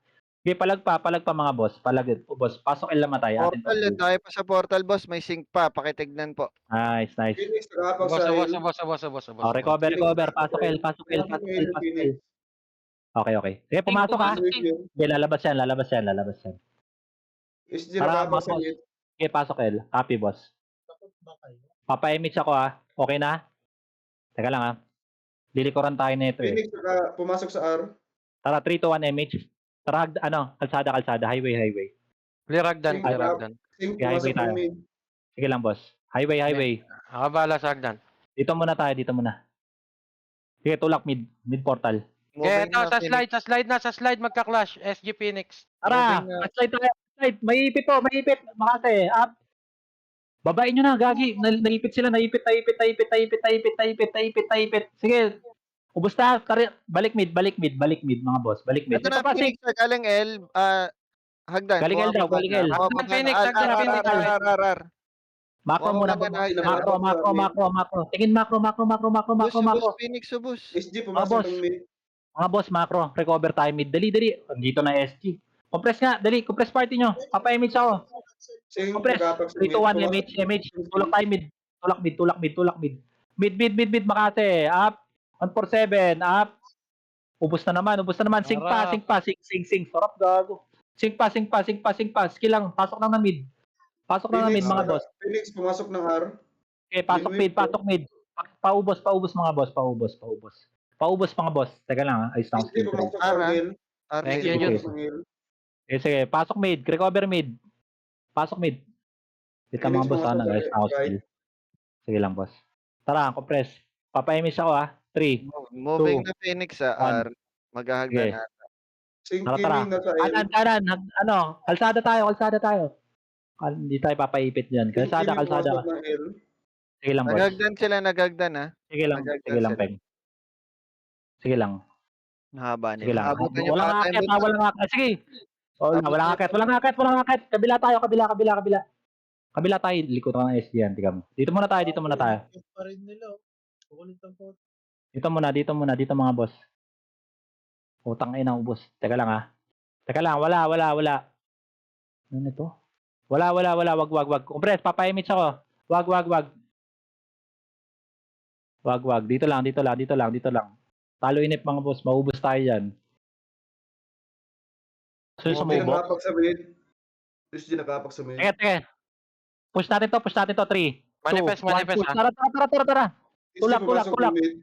Okay, palag pa mga boss. Boss. Pasok L naman tayo. Atin Portal, to. tayo pa sa portal, boss. May sync pa. Pakitignan po. Nice. Phoenix nakabak Ubos, sa ubos, L. ubos, ubos, ubos, ubos. Oh, recover. Pasok L. Phoenix. Okay. Sige, pumasok ha. Wait yun. Okay, lalabas yan. SG Para nakabak sa mapos. mid. Okay, pasok L. Copy, boss. Takot ba kayo? Papa-image ako ha. Okay na? Teka lang ha. Lilikuran tayo na ito eh. Phoenix pumasok sa R. Tara, 3 to 1 MH. Tara, kalsada. Highway. Clear hagdan, Sige, clear hagdan. Sync Okay, highway pumasok tayo. ng mid. Sige lang, boss. Highway. Ako bahala sa hagdan. Dito muna tayo. Sige, tulak mid portal. Kaya Moving ito, na, Phoenix. sa slide magka-clash. SG Phoenix. Tara, Moving na. slide tayo. Slide. May ipit. Makase, up. Babain nyo na, gagi. Naipit sila, naipit. Sige, ubos na. Balik mid, mga boss. Balik mid. Ito na, Ito pa, Phoenix. Galing L. Hagdan. Galing L daw, galing L. Hagdan, Phoenix, hagdan, Phoenix. Macro muna, boss. Macro. Tingin macro. Subos, Phoenix, subos. SG boss. pumasok ng mid. Mga boss, macro. Recover time mid. Dali. Andito na SG. Compress nga. Dali. Compress party nyo. Papa-image ako. Sync Compress. nakabak sa 3 to 1 MH. Tulak tayo mid. Tulak mid. Mid, Makase. Up. 147. Up. Ubus na naman. Sync pa. Sarap, gago. Sync pa. Skill lang. Pasok lang ng mid. Mga boss. Phoenix pumasok ng R. Okay, pasok mid. Paubos mga boss. Paubos mga boss. Teka lang ha. Ayos na ako SG skill trade. pumasok ng L. Thank SG you, Jun. pumasok ng L. Okay, sige. Pasok mid. Recover mid. Pasok mid. Wait lang mga boss ha. Nag-ayos na ako skill. Sige lang boss. Tara, compress. Papa-image ako ha. 3. Moving 2, na Phoenix sa R. Okay. Maghahagdan na. Sync Tara. Kimi nasa L. Kanan. Kalsada tayo. Hindi tayo papaipit dyan. Kalsada. Pumasok ng L. Sige lang boss. Nagagdan, ha? Sige lang, sila. Peng. Sige lang. Mahaba Sige lang. nila. Abutan niyo Walang pa akit, tayo. walang akit. Sige. Walang akit. Kabila tayo. Kabila tayo. Likod ka ng SG yan. Tika mo. Dito muna tayo. Kukulit pa rin nila. Kukulit ang pot. Dito mga boss. Utang ina ubos. Teka lang ha. Wala. Ano ito? Wala. Wag. Compress, papa-image ako. Wag. Dito lang. Talo inip mga boss. Maubos tayo yan. Gusto SG sumubo? nakapak sa mid. SG nakapak sa mid. Teka. Push natin to. 3. Manifest, 2, 1, manifest, push. ha? Tara. SG Tulak. pumasok ng mid.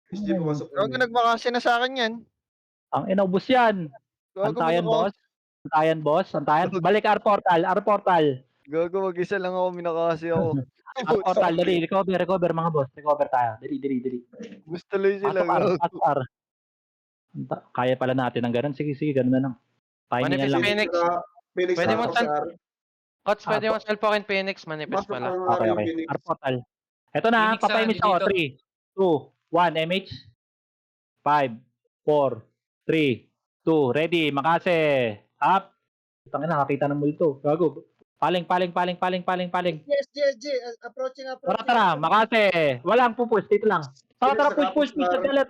SG pumasok ng Huwag mid. ka nagmakasi na sa akin yan. Ang inaubos yan. Gago, Antayan, minaka- boss. Balik R portal. Gago, mag-isa lang ako, minakasi ako. R portal. Dali. Recover mga boss. Recover tayo. Dali. Gusto lang sila. Pasok R. Kaya pala natin ng ganun. Sige. Ganun na lang. Timing Manifest lang. Phoenix. Phoenix Pwede mo nakabak sa R. Coach, pwede mo cellphone Phoenix. Manifest Pumasok pala. ng R yung Okay. Phoenix. R portal. Ito na. Phoenix, Papa-image ako. dito. 3, 2, 1. MH. 5, 4, 3, 2. Ready. Makase. Up. Tangina, nakakita ng multo. Gago. Paling. Yes, approaching. Tara. Makase. Walang pupush. Dito lang. Tara. Push. Dalit.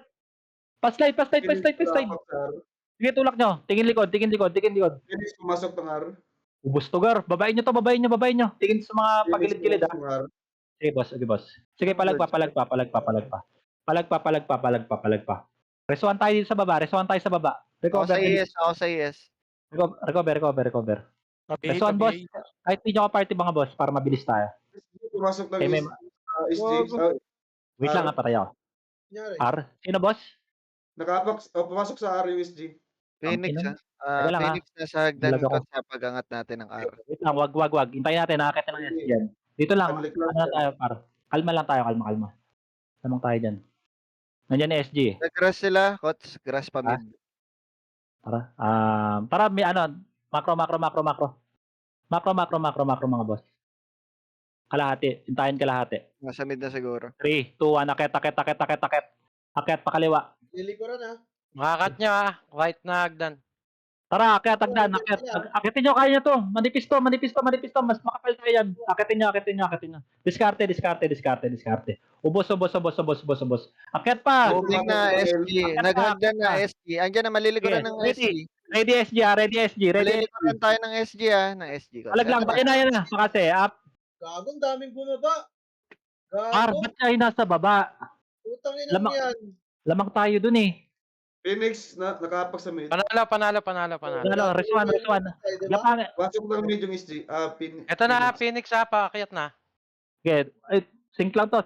Pa-slide. Phoenix nakabak sa R. Sige, tulak nyo. Tingin likod. Phoenix pumasok ng R. Ubus to, gar. Babain nyo to. Tingin sa mga Phoenix pagilid-gilid, ha. pumasok ng R. Sige, boss. Sige, palagpa. Resuan tayo dito sa baba. Ako Recover. sa yes. Recover. Copy, Resuan, boss. copy. Kahit hindi nyo party mga boss, para mabilis tayo. Pumasok ng Okay, may, SG. wait lang nga, patay ako. Kunyari. R? Sino, boss? Pumasok sa R yung SG. Phoenix Ang ina. ah. Teka lang, Phoenix nasa hagdan Bulag ako. ko sa pag-angat natin ng R. Wait lang, wag. Hintayin natin, nakakita ng SG yan. Dito lang, Unlik lang ano lang tayo, par. Kalma lang tayo, kalma. Lamang tayo dyan. Nandiyan yung SG. Nag-grass sila, Kots. Grass pa Ah? mid. Tara, may ano, macro, mga boss. Kalahati, hintayin kalahati. Nasa mid na siguro. 3, 2, 1, akit. Akit, pakaliwa. Lilikuran ha. Makakat nyo right na hagdan. Tara, akit, agdan, akit. Akitin nyo, kaya nyo to. Manipis to. Mas makapal tayo yan. Akitin nyo. Diskarte. Ubos. Akit pa. Moving na SG. Naghagdan na SG. Andiyan na malilikuran ng SG. Ready SG. Malilikuran tayo ng SG ng SG. Kots. Alag lang, yan na. Makase, up. Gagong daming bumaba. Par, Gago. ba't kayo nasa baba? Utang ina mo Lamang- yan. Lamang tayo dun eh. Phoenix nakahapak sa mid. Panalo. Resuan. Ay, diba? Lapang. Pasok ng mid yung SG. Ito na, Phoenix paakyat na. Okay. Sync lang to.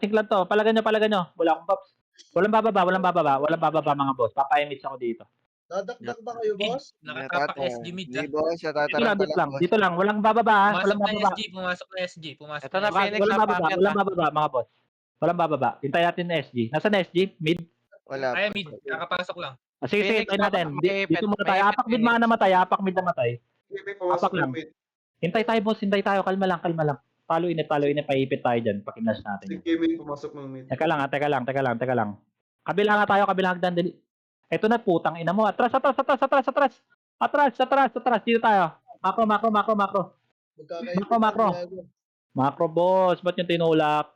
Palagan nyo. Wala akong pops. Walang bababa mga boss. Papaimits ako dito. Dadakdak ba kayo, boss? Nakatapak SG mid. Hindi boss, Dito lang. Dito lang. Walang bababa. Pumasok na SG. Ito na, Phoenix Walang bababa. paakyat Walang na. bababa mga boss. Walang bababa. Hintayin natin na SG. Nasaan na SG? Mid? Wala. Ay, mid. Kakapasok lang. Sige, Phoenix, hintayin natin. maipit, Dito muna tayo. maipit, Apak mid Phoenix. namatay. Pumasok Apak lang. ng mid. Hintay tayo boss. Kalma lang. Talo init. Paipit tayo dyan. Pakinas natin. Si Kimmy pumasok ng mid. Teka lang. Kabila nga tayo, kabilang hagdan. Dali. Eto na, putang ina mo. Atras. Dito tayo. Macro. Magkakaipit. Macro. Macro, boss. Ba't yung tinulak?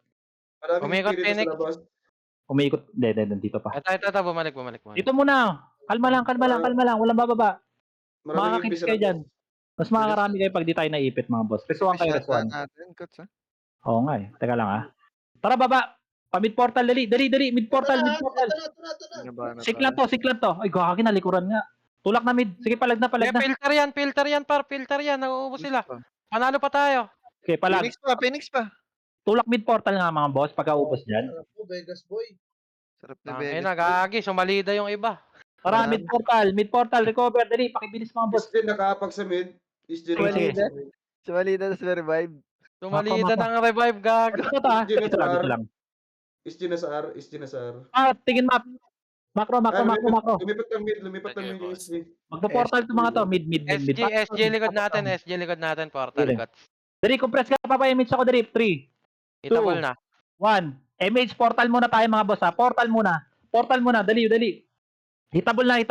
Maraming Umikot, dito Phoenix. sa labas. Umikot. Hindi, dito pa. Ito, bumalik. Dito muna. Kalma lang. Walang bababa. Maraming Makakakit kayo dyan. Mas makakarami kayo pag di tayo naipit, mga boss. Resuan kayo, resuan. natin, Kots. Oo nga eh. Teka lang Tara, baba. Pa-mid portal, dali. Mid portal. Ito na. Siklan to. Ay, gagawin na, likuran nga. Tulak na mid. Sige, palag na. Filter yan. Nauubos sila. Panalo pa tayo. Okay, palag. Phoenix pa. Tulak mid portal nga, mga boss, pagkaubos dyan. Vegas boy. Sarap na Ay Vegas. na, gagi. Sumalida yung iba. Tara, mid portal, recover. Dali, pakibilis, mga boss. SG nakahapak sa mid. SG Sige, sige. nakahapak sa mid. Sumalida na revive. Sumalida Mako. ng revive, gago. Ito lang. SG na sa R. Tingin map. Macro. Lumipat ng mid yung SG. Magpo-portal to mga to. Mid. SG likod natin, portal Sige. got. Dali, compress ka, papayamits ako, dali. 3, Itabol na. 1. MH, portal muna tayo, mga boss, ha. Portal muna. Dali. Hitabol na.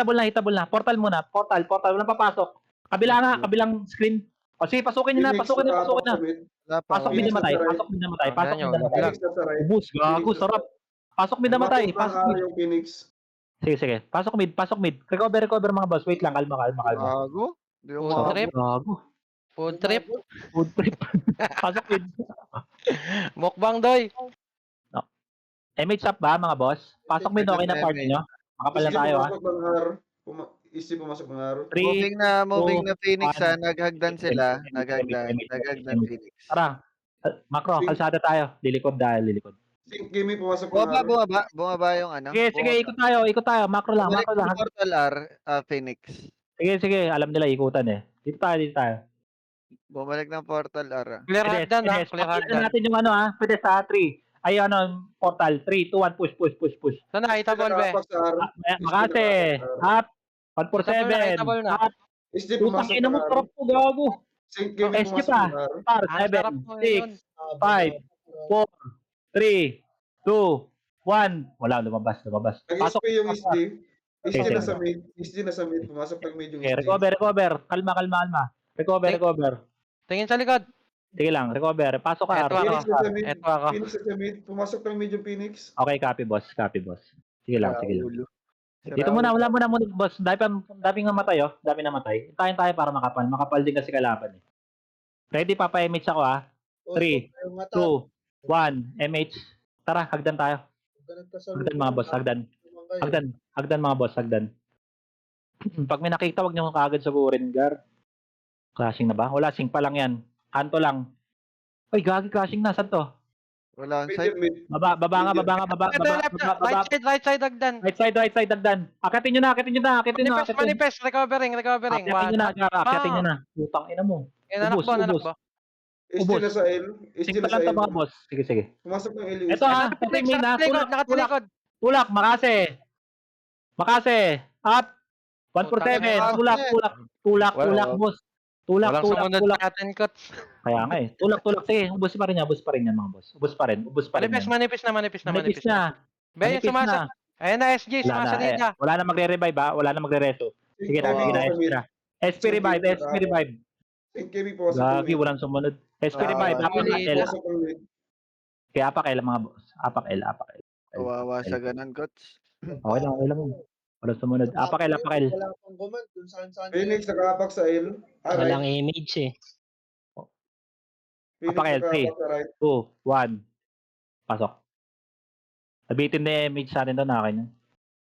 Portal muna. Portal. Walang papasok. Kabilang screen. O sige, pasukin nyo na. Pasok mid na matay. Phoenix na sa right. Ubus, gago, sarap. Pasok mid na matay. Pasok mid. Yung Phoenix. Sige. Pasok mid. Recover mga boss. Wait lang, kalma. Gago. Di Food ako trip. Gago. Food trip. Food trip. Pasok mid. Mukbang doy. MH up ba, mga boss? Pasok mid, okay na party nyo? Makapal na tayo, ha. SG pumasok ng R. 3, Moving na Phoenix one. Naghagdan sila. Naghagdan Phoenix. Tara. Macro, kalsada tayo. Lilikod. Si Kimmy pumasok ng R. Bumaba yung ano. Sige, ikot tayo. Macro lang. Bumalik ng Portal R, Phoenix. Sige, alam nila ikutan eh. Dito tayo. Bumalik ng Portal R. Clear hagdan ha. Clear Pakita hagdan. natin yung ano, ha. Pwede sa 3. Ay, portal. 3, 2, 1, push. Sana, itabol be. Nakahapak sa R. Makate. Up. 147. Itabol na. Up. SG Putang pumasok ina ng mo, R. sarap po, gago. Si Kimmy SG pumasok pa. ng R. Par, Ang sarap 7, mo 6, ngayon. 5, 4, 3, 2, 1. Wala, lumabas. Pasok. Nag-SP yung SG. SG Okay, na sa mid. Pumasok ng mid yung Okay, SG. recover. Kalma. Recover. Tingin sa likod. Sige lang, recover. Pasok ka. Eto ako. Phoenix na sa mid. Eto ako. Phoenix na sa mid. Pumasok ng mid yung Phoenix. Okay, copy boss. Sige lang. Dito muna, wala muna boss. Dami nga matay, oh. Dami namatay. Tayo para makapal. Makapal din kasi kalaban eh. Ready, papa-MH ako, ha. 3, 2, 1, MH. Tara, hagdan tayo. Hagdan mga boss, hagdan mga boss. Pag may nakita, wag niyo kaagad saburin, Gar. Clashing na ba? Wala, sync pa lang yan. Kanto lang. Ay, gagi, clashing na. Saan to? Wala ang Mid side. yan, mid. Baba nga, baba nga, baba, Ito, baba, left, baba, baba. right side, Agdan. Right side, dagdan. Akitin nyo na, akitin nyo na, akitin nyo na. Manifest, manifest, recovering. Akitin nyo na, akitin nyo na. Putang ina mo. Ubus, ubus. Nanakbo. SG Ubos. na sa L. SG Sync na pa sa lang to L. mga boss. Sige, sige. Pumasok ng L. Ito ha, ito yung main ha. Tulak, tulak, Nakatalikod. tulak, Makase. Makase, up. 1 for Putang 7. ina. Tulak, Wala. boss. Tulak, Walang tulak, sumunod tulak. sa atin, Kots. Kaya nga eh. Tulak. Sige, ubus pa rin yan mga boss. Ubus pa rin yan. Manifest na. Manipis Manifest na. Be, yung Manipis sumasa. na. Ayan na, SG, Wala na, sumasalida. wala na magre-revive ha. Wala na magre-reso. Sige na, sige na. SP revive, SP revive. Sync KB pumasok ng Gagi, mid. walang sumunod. SP revive, Ah, apak hindi. L. Pumasok ng mid. Kaya apak L mga boss. Apak L. Kawawa sa ganun, coach. Okay lang yun. Walang sumunod. Apak L. Wala pang command kung saan. Phoenix nakapak sa L. Walang Right. image eh. Phoenix Apak L, nakapak sa right. 2, 1. Pasok. Nabitin na yung image sa atin doon, akin yun.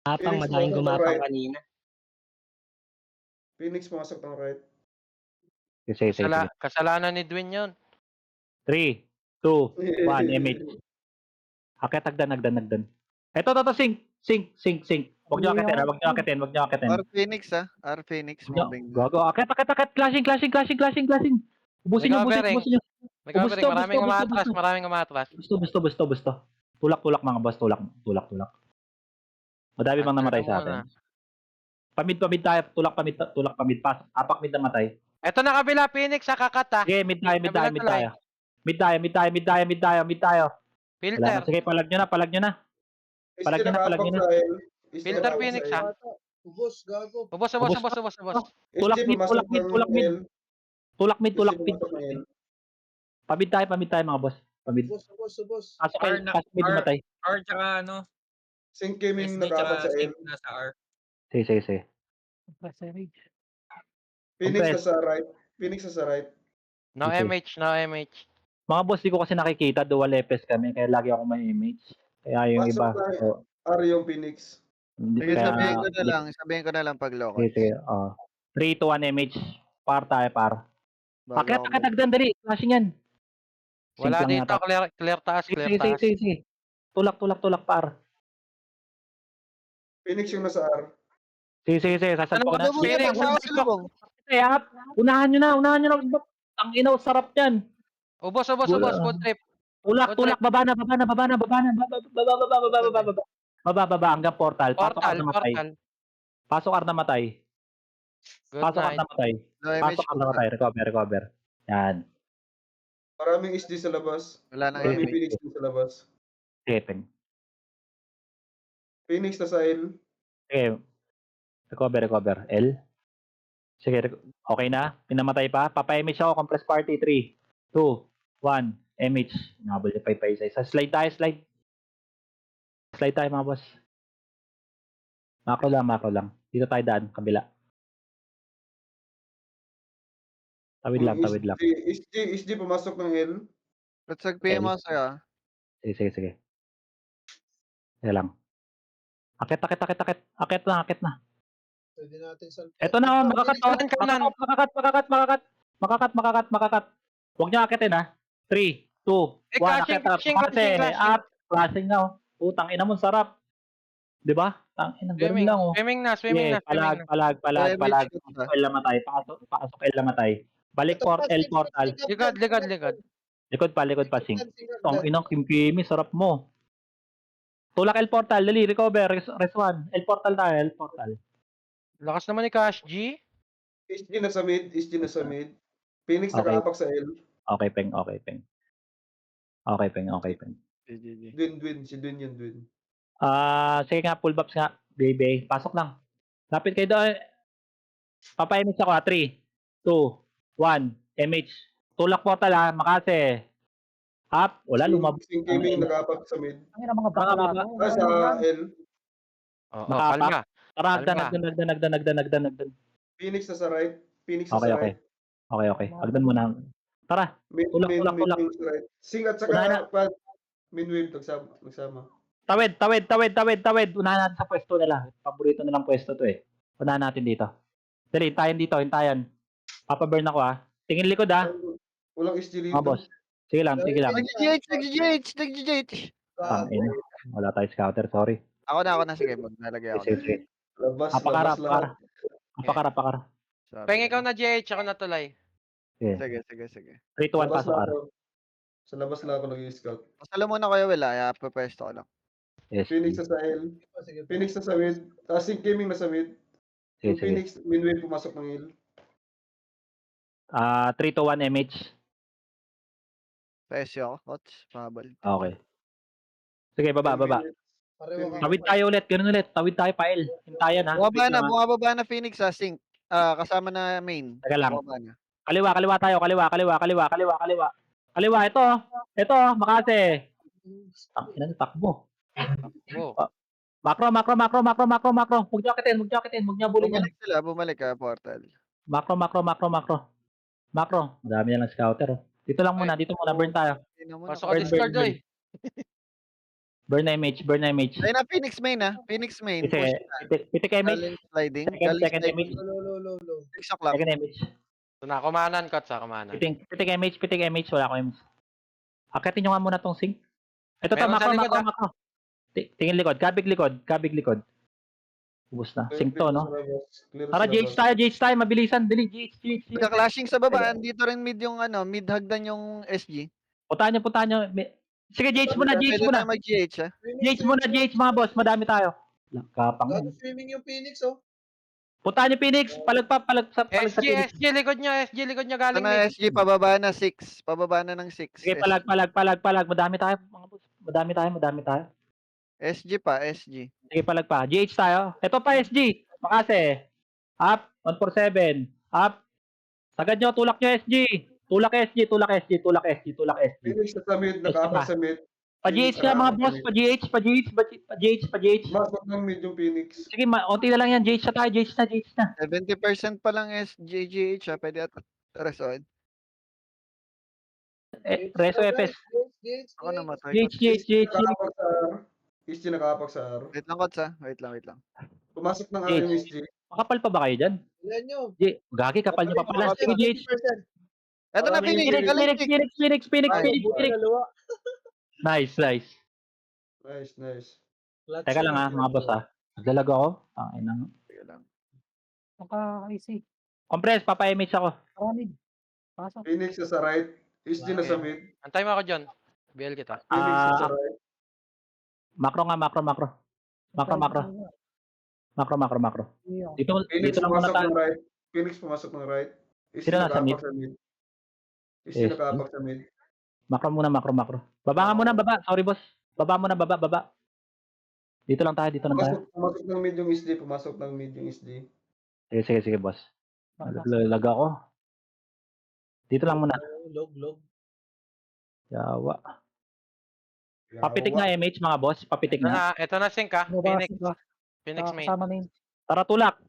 Mapang, Phoenix, madaling pumasok ng gumapang right. kanina. Phoenix pumasok ng right. Sige. Kasalanan ni Dwin yun. 3, 2, 1, image. Akit, nagdan. Ito, sync. Huwag nyo akitin. R Phoenix R Phoenix. Moving. Gago, akit. Clashing. Ubusin nyo. Recovering, Gusto. maraming umatras. Busto. Tulak mga boss, tulak. Madami bang namatay sa atin. Pamid tayo, tulak pamid pas. Apak mid namatay. Ito na kabila, Phoenix, sa kakat ha. Sige, mid tayo. Mid tayo. Wala Filter. na. Sige, palag nyo na. SG Palag nyo na. nakapak sa L. SG Filter nakapak Phoenix, sa L. Ubos, gago. Ubos. Tulak SG mid, pumasok ng tulak mid. L. Tulak mid. SG pumasok ng L. Pamid tayo mga boss. Pamid. Ubos. Pasok R mid R. namatay. R tsaka ano, Sync Gaming SG nakapak tsaka sa L. sync na sa R. Sige. Phoenix Compress. na sa right. Phoenix na sa right. No Okay. MH. Mga boss, di ko kasi nakikita, dual epes kami, kaya lagi ako may image. Kaya yung Pasok iba, na. R yung Phoenix. hindi Sige, kaya, sabihin ko na lang pag local. Sige. 3 to 1 image. Par tayo. Akit, dali. Flashing yan. Sync Wala lang dito, yata. clear taas. Sige. Tulak, par. Phoenix yung nasa R. Sige. Sasalpo ko na. Phoenix, Unahan nyo na. Ang inaw, sarap yan. Ubos, food trip. Tulak, baba na. Baba, hanggang portal. Pasok R namatay. Good Pasok R night. namatay. No image. Pasok R namatay. Recover. Yan. Maraming SD sa labas. Wala nang Maraming image. Phoenix din sa labas. Setting. Phoenix na sa L. Sige. Recover. L. Sige, okay na? Pinamatay pa? Papa-image ako. Compress party. 3, 2, 1. Image. Nabal niya pa isa. Slide tayo. Slide tayo mga boss. Mako lang. Dito tayo daan. Kabila. Tawid lang. SG pumasok ng L. Let's PM mo sa'yo. Sige. Sige lang. Akit na. Pwede natin salpet. Eto na, makakat. Huwag niyo akitin ha. 3, 2, 1, akit na. Clashing. At flashing na. Putang ina mo, sarap. Di ba? Tangina, ganun lang oh. Swimming na. Palag. Pasok L namatay. Balik L portal. Ligad. Likod pa, sing. Tong inang Kim, sarap mo. Tulak L portal, dali, recover, res 1. L portal tayo, L portal. Lakas naman ni Cash G. SG na sa mid. Phoenix Okay. nakaapak sa L. Okay, peng. Dwin. Si Dwin yun, Dwin. Sige nga, pull box nga. Baby, pasok lang. Lapit kayo doon. Papa-image ako 3, 2, 1, image. Tulak portal ha, Makase. Up, wala, lumabas. Sync Gaming nakaapak sa mid. Ang ina mga baka. Sa L. Kalma. Tara, nagdan. Phoenix na sa right. Phoenix na sa Okay. right. Okay. Agdan muna. Tara, Tulak. Mid sa right. Sing at Unahan saka pad. Minwave nagsama. Tawid. Unahan natin sa pwesto nila. Paborito nilang pwesto to eh. Unahan natin dito. Dali, hintayan dito. Papa-burn ako ah. Tingin likod ah. Walang SG Mga dito. boss. Sige lang, sige lang. Nag-GH. Tangina. Wala tayo scouter, sorry. Ako na, sige, nalagay ako. Sige, sige. Labas Apakara, lahat. apakara. Sabi Peng ko. ikaw na GH, ako na tulay. Sige. Sige. 3 to 1 Labas pasok na ar. ako. Sa labas na ako nag-i-scout. Pasalo muna kayo, Will, pwesto ko lang. Yes. Phoenix na sa L. Sige, Phoenix na sa mid. Tapos yung gaming na sa mid. Sige, Yung sige. Phoenix, midway pumasok ng L. 3 to 1 MH. Pesyo ako, coach. Pabal. Okay. Sige, baba. Pareho ka. Tawid tayo ulit, ganun ulit. Tawid tayo pa L. Hintayan ha. Bumababa na Phoenix sa sync. Kasama na main. Teka lang. Bumaba na. Kaliwa tayo. Kaliwa, ito, Makase. Tangina, takbo. Oh. Macro. Huwag niyo akitin, huwag niyo bulin yan. Bumalik portal. Macro. Madami na lang scouter. Dito muna, burn tayo. Pasok ka Discord, oy. Burn na image. Ayun na, Phoenix main. Phoenix main. Kasi, pitik image. Galing sliding. Second image. Low. 6 o'clock. Second image. Ito na, kumanan, coach, kumanan. Pitik image, wala ko image. Akitin nyo nga muna tong sync. Ito Meron sa likod, macro. Tingin likod, kabig likod. Ubus na. Sync to, no? Tara, GH tayo, mabilisan. Dali, GH. Nagka-clashing sa baba. Dito rin mid yung mid hagdan yung SG. Puntahan nyo. Sige, GH muna. Pwede tayo mag-GH, ha? GH mga boss, madami tayo. Kapang. Gago swimming yung Phoenix, oh. Puntahan nyo Phoenix, palag sa Phoenix. SG, likod nyo, galing Ito na mid. SG, pababa na 6. Pababa na ng 6. Sige, palag. Madami tayo, mga boss. Madami tayo. SG pa, SG. Sige, palag pa. GH tayo. Ito pa, SG. Makase. Up. 147. Up. Sagad nyo, tulak nyo, SG. Tulak SG. Phoenix na sa mid. Nakaapak sa mid. Pa-GH nga mga boss. Pa-GH. Masok ng mid yung Phoenix. Sige, onti na lang yan. GH na tayo. GH na. 70% pa lang SGGH, ha? Pwede at resold. Reso FS. Ako namatay. GH. Nakaapak sa R. SG nakaapak sa R. Wait lang, coach, ha? Wait lang. Pumasok ng R Yes. yung SG. Makapal pa ba kayo dyan? Ilan nyo? Gagi, kapal nyo pa pala. Sige, GH. Ito na, Phoenix. Galing pick. Phoenix. Dalawa. Nice. Nice. Teka lang ha, mga boss ha. Nagdalag ako. Tangin na. Sige lang. Easy. Compress, papa-image ako. Pasok. Phoenix na sa right. SG na sa mid. Antay mo ako dyan. BL kita. Phoenix na sa right. Macro. Phoenix Dito lang muna pumasok tayo. ng right. Phoenix pumasok ng right. SG Sino nasa mid? nakaapak sa mid. SG Yes. nakaapak sa mid. Macro muna. Baba nga muna, baba. Sorry boss. Baba muna, baba. Dito lang tayo. Pumasok ng mid yung SG. Sige, boss. Lalag ako. Dito lang muna. Log. Yawa. Papitik na MH mga boss. Papitik na. Ito na sync, ha? Phoenix main. Tara, tulak.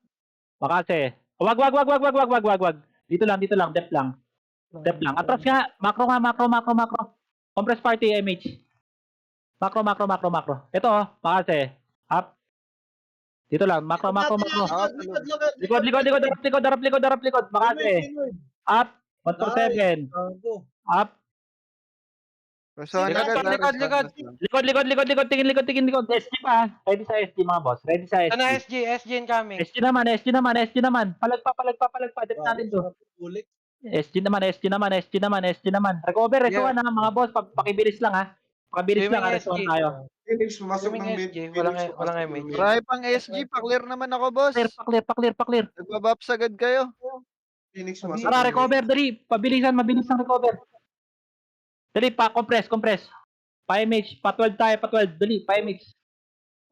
Makase. Wag. Dito lang. Dep lang. Atras nga. Macro. Compress party, MH. Macro. Ito, Makase. Up. Dito lang. Macro. Likod. Darap. Makase. Up. 147. Up. Resold Likod. agad. Tingin likod. SG pa. Ready sa SG mga boss. Ito na SG incoming. SG naman. Palag pa. Dep natin to. Ulit. SG naman. Recover, resuan ha, mga boss. Pakibilis lang ha. Swimming Resuan SG. tayo. Phoenix pumasok Swimming ng mid. SG, Phoenix walang pumasok ng MH. mid. Try pang SG, pa-clear naman ako, boss. Pa-clear. Nagbabaps agad kayo. Phoenix pumasok Tara, ng mid. recover, dali. Mabilis ang recover. Dali, compress. Pa-image, pa-12 tayo, Dali, pa-image.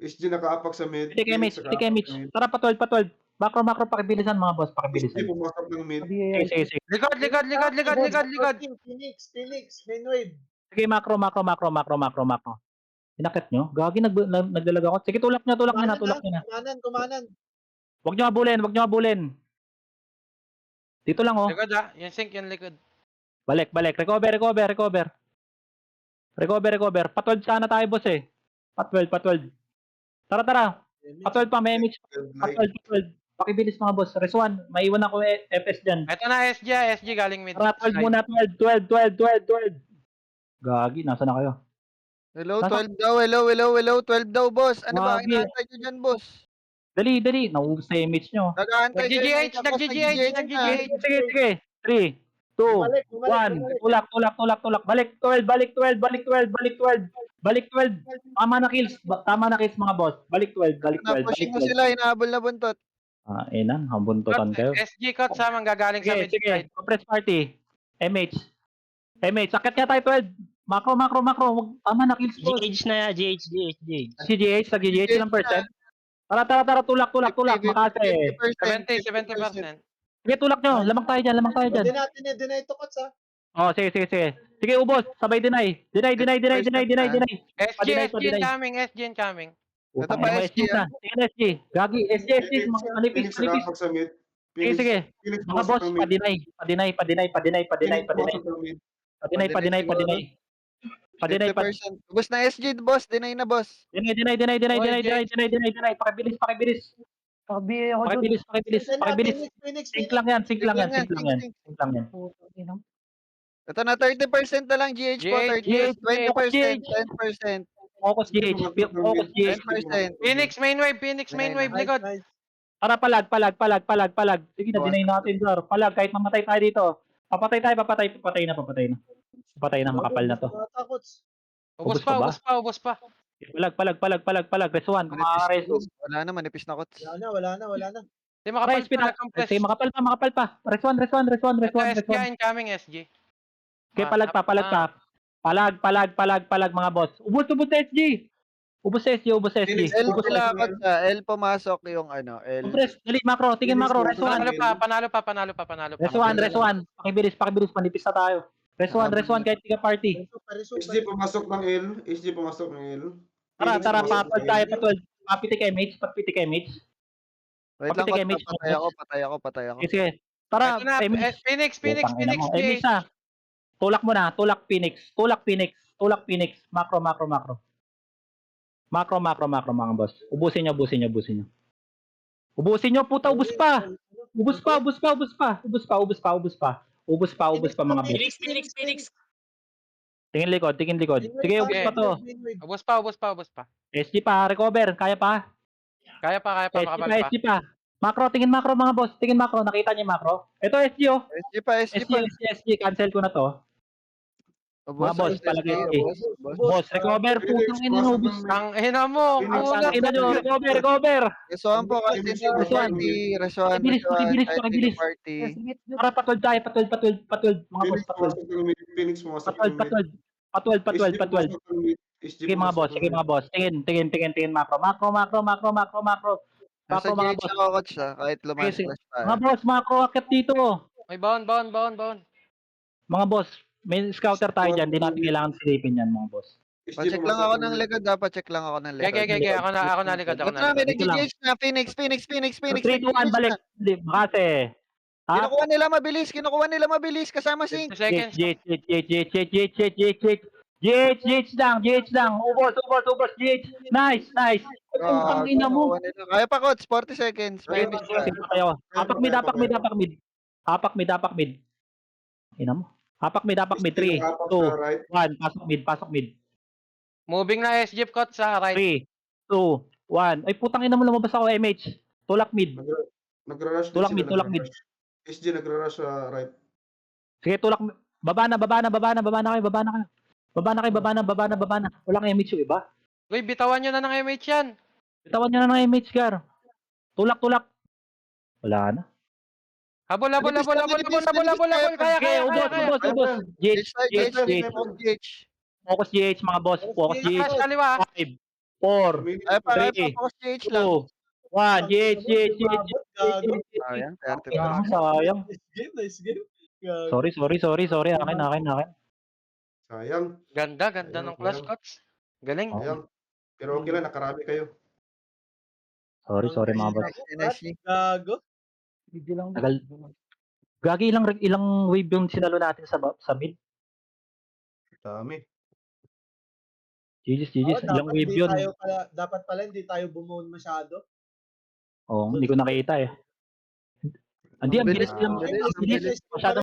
SG nakaapak sa mid. Pitik Phoenix image. nakaapak sa mid. Tara, pa-12. Macro, pakibilisan mga boss, SG pakibilisan. pumasok ng mid. Sige. Likod. Phoenix, main wave. Sige, macro. Inakit nyo? Gagi, nagdalag ako. Sige, tulak nyo na. Kumanan. Huwag nyo abulin. Dito lang oh. Likod, ha? Yung sync, yung likod. Balik. Recover. Pa-12 sana tayo, boss eh. Pa-12. Tara. Pa-12 pa, may image. Like, Pa-12. Pakibilis mga boss. Reswan, maiwan ako FS dyan. Ito na SG, SG galing mid. Tara, 12 muna, 12. Gagi, nasa na kayo? Hello, Nasa- 12 daw. Hello, 12 daw, boss. Ano ba? Grabe. Inaantay nyo dyan, boss? Dali. Nauubos na yung image nyo. Nag-aantay kayo ng Nag-GGH, isa, boss. nag-GGH. Sige. 3, 2, Bumalik. 1. Tulak. Balik 12. Tama na kills mga boss. Balik 12. Pushing mo sila, inahabol na buntot. Habuntutan kayo. SG Kot sa manggagaling sa mid Sige. side. Compress party. MH, sakit ka tayo 12. Macro. Wag, tama na kills boss. GH na yan, GH. Si GH, ilang percent? Tara, tulak. Makase. 70%. Sige, tulak nyo. Lamang tayo dyan. Hindi natin i-deny to Kots, ha? Oh, sige. Sige, ubos. Sabay deny. Deny. SG Padinay. incoming. Ito Putang pa, ina mo, SG, SG na. Tingin SG. Gagi, SG. Manipis. Phoenix nakapag sa mid. Sige. Phoenix Mga boss, pumasok ng mid. padinay. Phoenix pumasok ng mid. Padinay. 50%. Ubus na SG, boss. Deny na, boss. Deny. Pakibilis. Phoenix. Sync lang yan. Sync. Ito na, 30% na lang, GH po. 30%, 20%, 10%. Focus GH. 10%. Phoenix main wave likod. Nice. Tara, palag. Sige na, deny natin, Gar. Palag, kahit mamatay tayo dito. Papatay na, makapal na to. Kots. Ubos pa. Palag. Resuan, kung makaka-resuan. Wala na, manipis na, Kots. Wala na. Di makapal pa compress. Sige, makapal pa. Resuan. SG incoming SG. Okay, palag pa. Palag, mga boss. Ubus sa SG. Ubus sa SG. L sila, Kots, L pumasok yung L. Compress, dali, macro. Tingin macro. Resuan. Panalo pa. Resuan. Pakibilis. Manipis na tayo. Resuan, kahit tiga party. SG pumasok ng L. Tara, papag tayo pa 12. Papitik image. Wait lang, Papitik Kots, image. patay ako. Sige. Tara, Ito na, image. Phoenix, Image na. Tulak mo na. Tulak Phoenix. Macro. Macro, mga boss. Ubusin nyo. Ubusin nyo, puta. Ubus pa, mga boss. Phoenix. Tingin likod. Sige, ubus pa to. Ubos pa. SG pa, recover. Kaya pa. Kaya pa, makapal pa. SG pa. Macro, tingin macro, mga boss. Nakita niyo macro? Ito, SG, oh. SG, cancel ko na to. Mga boss, palagay Boss, recover. Putang ina, ubus. Ang ina mo, Ang ina nyo, recover. Resuan po, kasi Pakibilis. party. Para patweld tayo, patweld. Mga boss, Phoenix pumasok ng mid. patweld. Sige mga boss. Tingin macro. Nasa Mga GH boss. ako, Kots, kahit lumas Sige. flash pa. Mga boss, macro akit dito. May bound. Mga boss, may scouter tayo dyan. Di natin kailangan silipin yan, mga boss. Pa-check lang ako ng likod, pa-check lang ako ng likod. Gege, ako na likod. Ito na, may nag-GH na, Phoenix. 3, 2, 1, balik. Makase. Ha? Kinukuha nila mabilis, kasama sync. 2 seconds. GH lang. Ubos, GH. Nice. Putang ina mo. Kaya pa, Kots, 40 seconds. May miss pa. Hapak mid. Ina mo. Hapak mid. 3, 2, 1. Pasok mid. Moving na SG Kot sa right. 3, 2, 1. Ay, putang ina mo, lumabas ako, MH. Tulak mid. Nagra-rush Tulak mid. SG nagra-rush sa right. Sige, tulak. Baba na kayo. Walang MH yung iba. Uy, bitawan nyo na ng MH yan. Bitawan nyo na ng MH, Gar. Tulak. Wala na. Habol. Okay, Kaya. ubos. GH. Focus GH, mga boss. Focus GH. Flash kaliwa. 5, 4, Kaya pa, 3, focus GH lang. 2, 1. GH. Ayan, 30 Sayang. Nice game. Sorry. Akin. Sayang. Ganda ng Clash Cots. Galing. Sayang. Pero okay lang, nakarami kayo. Sorry, mga boss. Gago. Tagal. Gagi, ilang wave yung sinalo natin sa mid? Dami. GG. Ilang wave yun? Dapat pala hindi tayo bumuon masyado. Oo, hindi ko nakita eh. Hindi, ang Bilis, bilis lang. bilis, Ang bilis. bilis. Masyado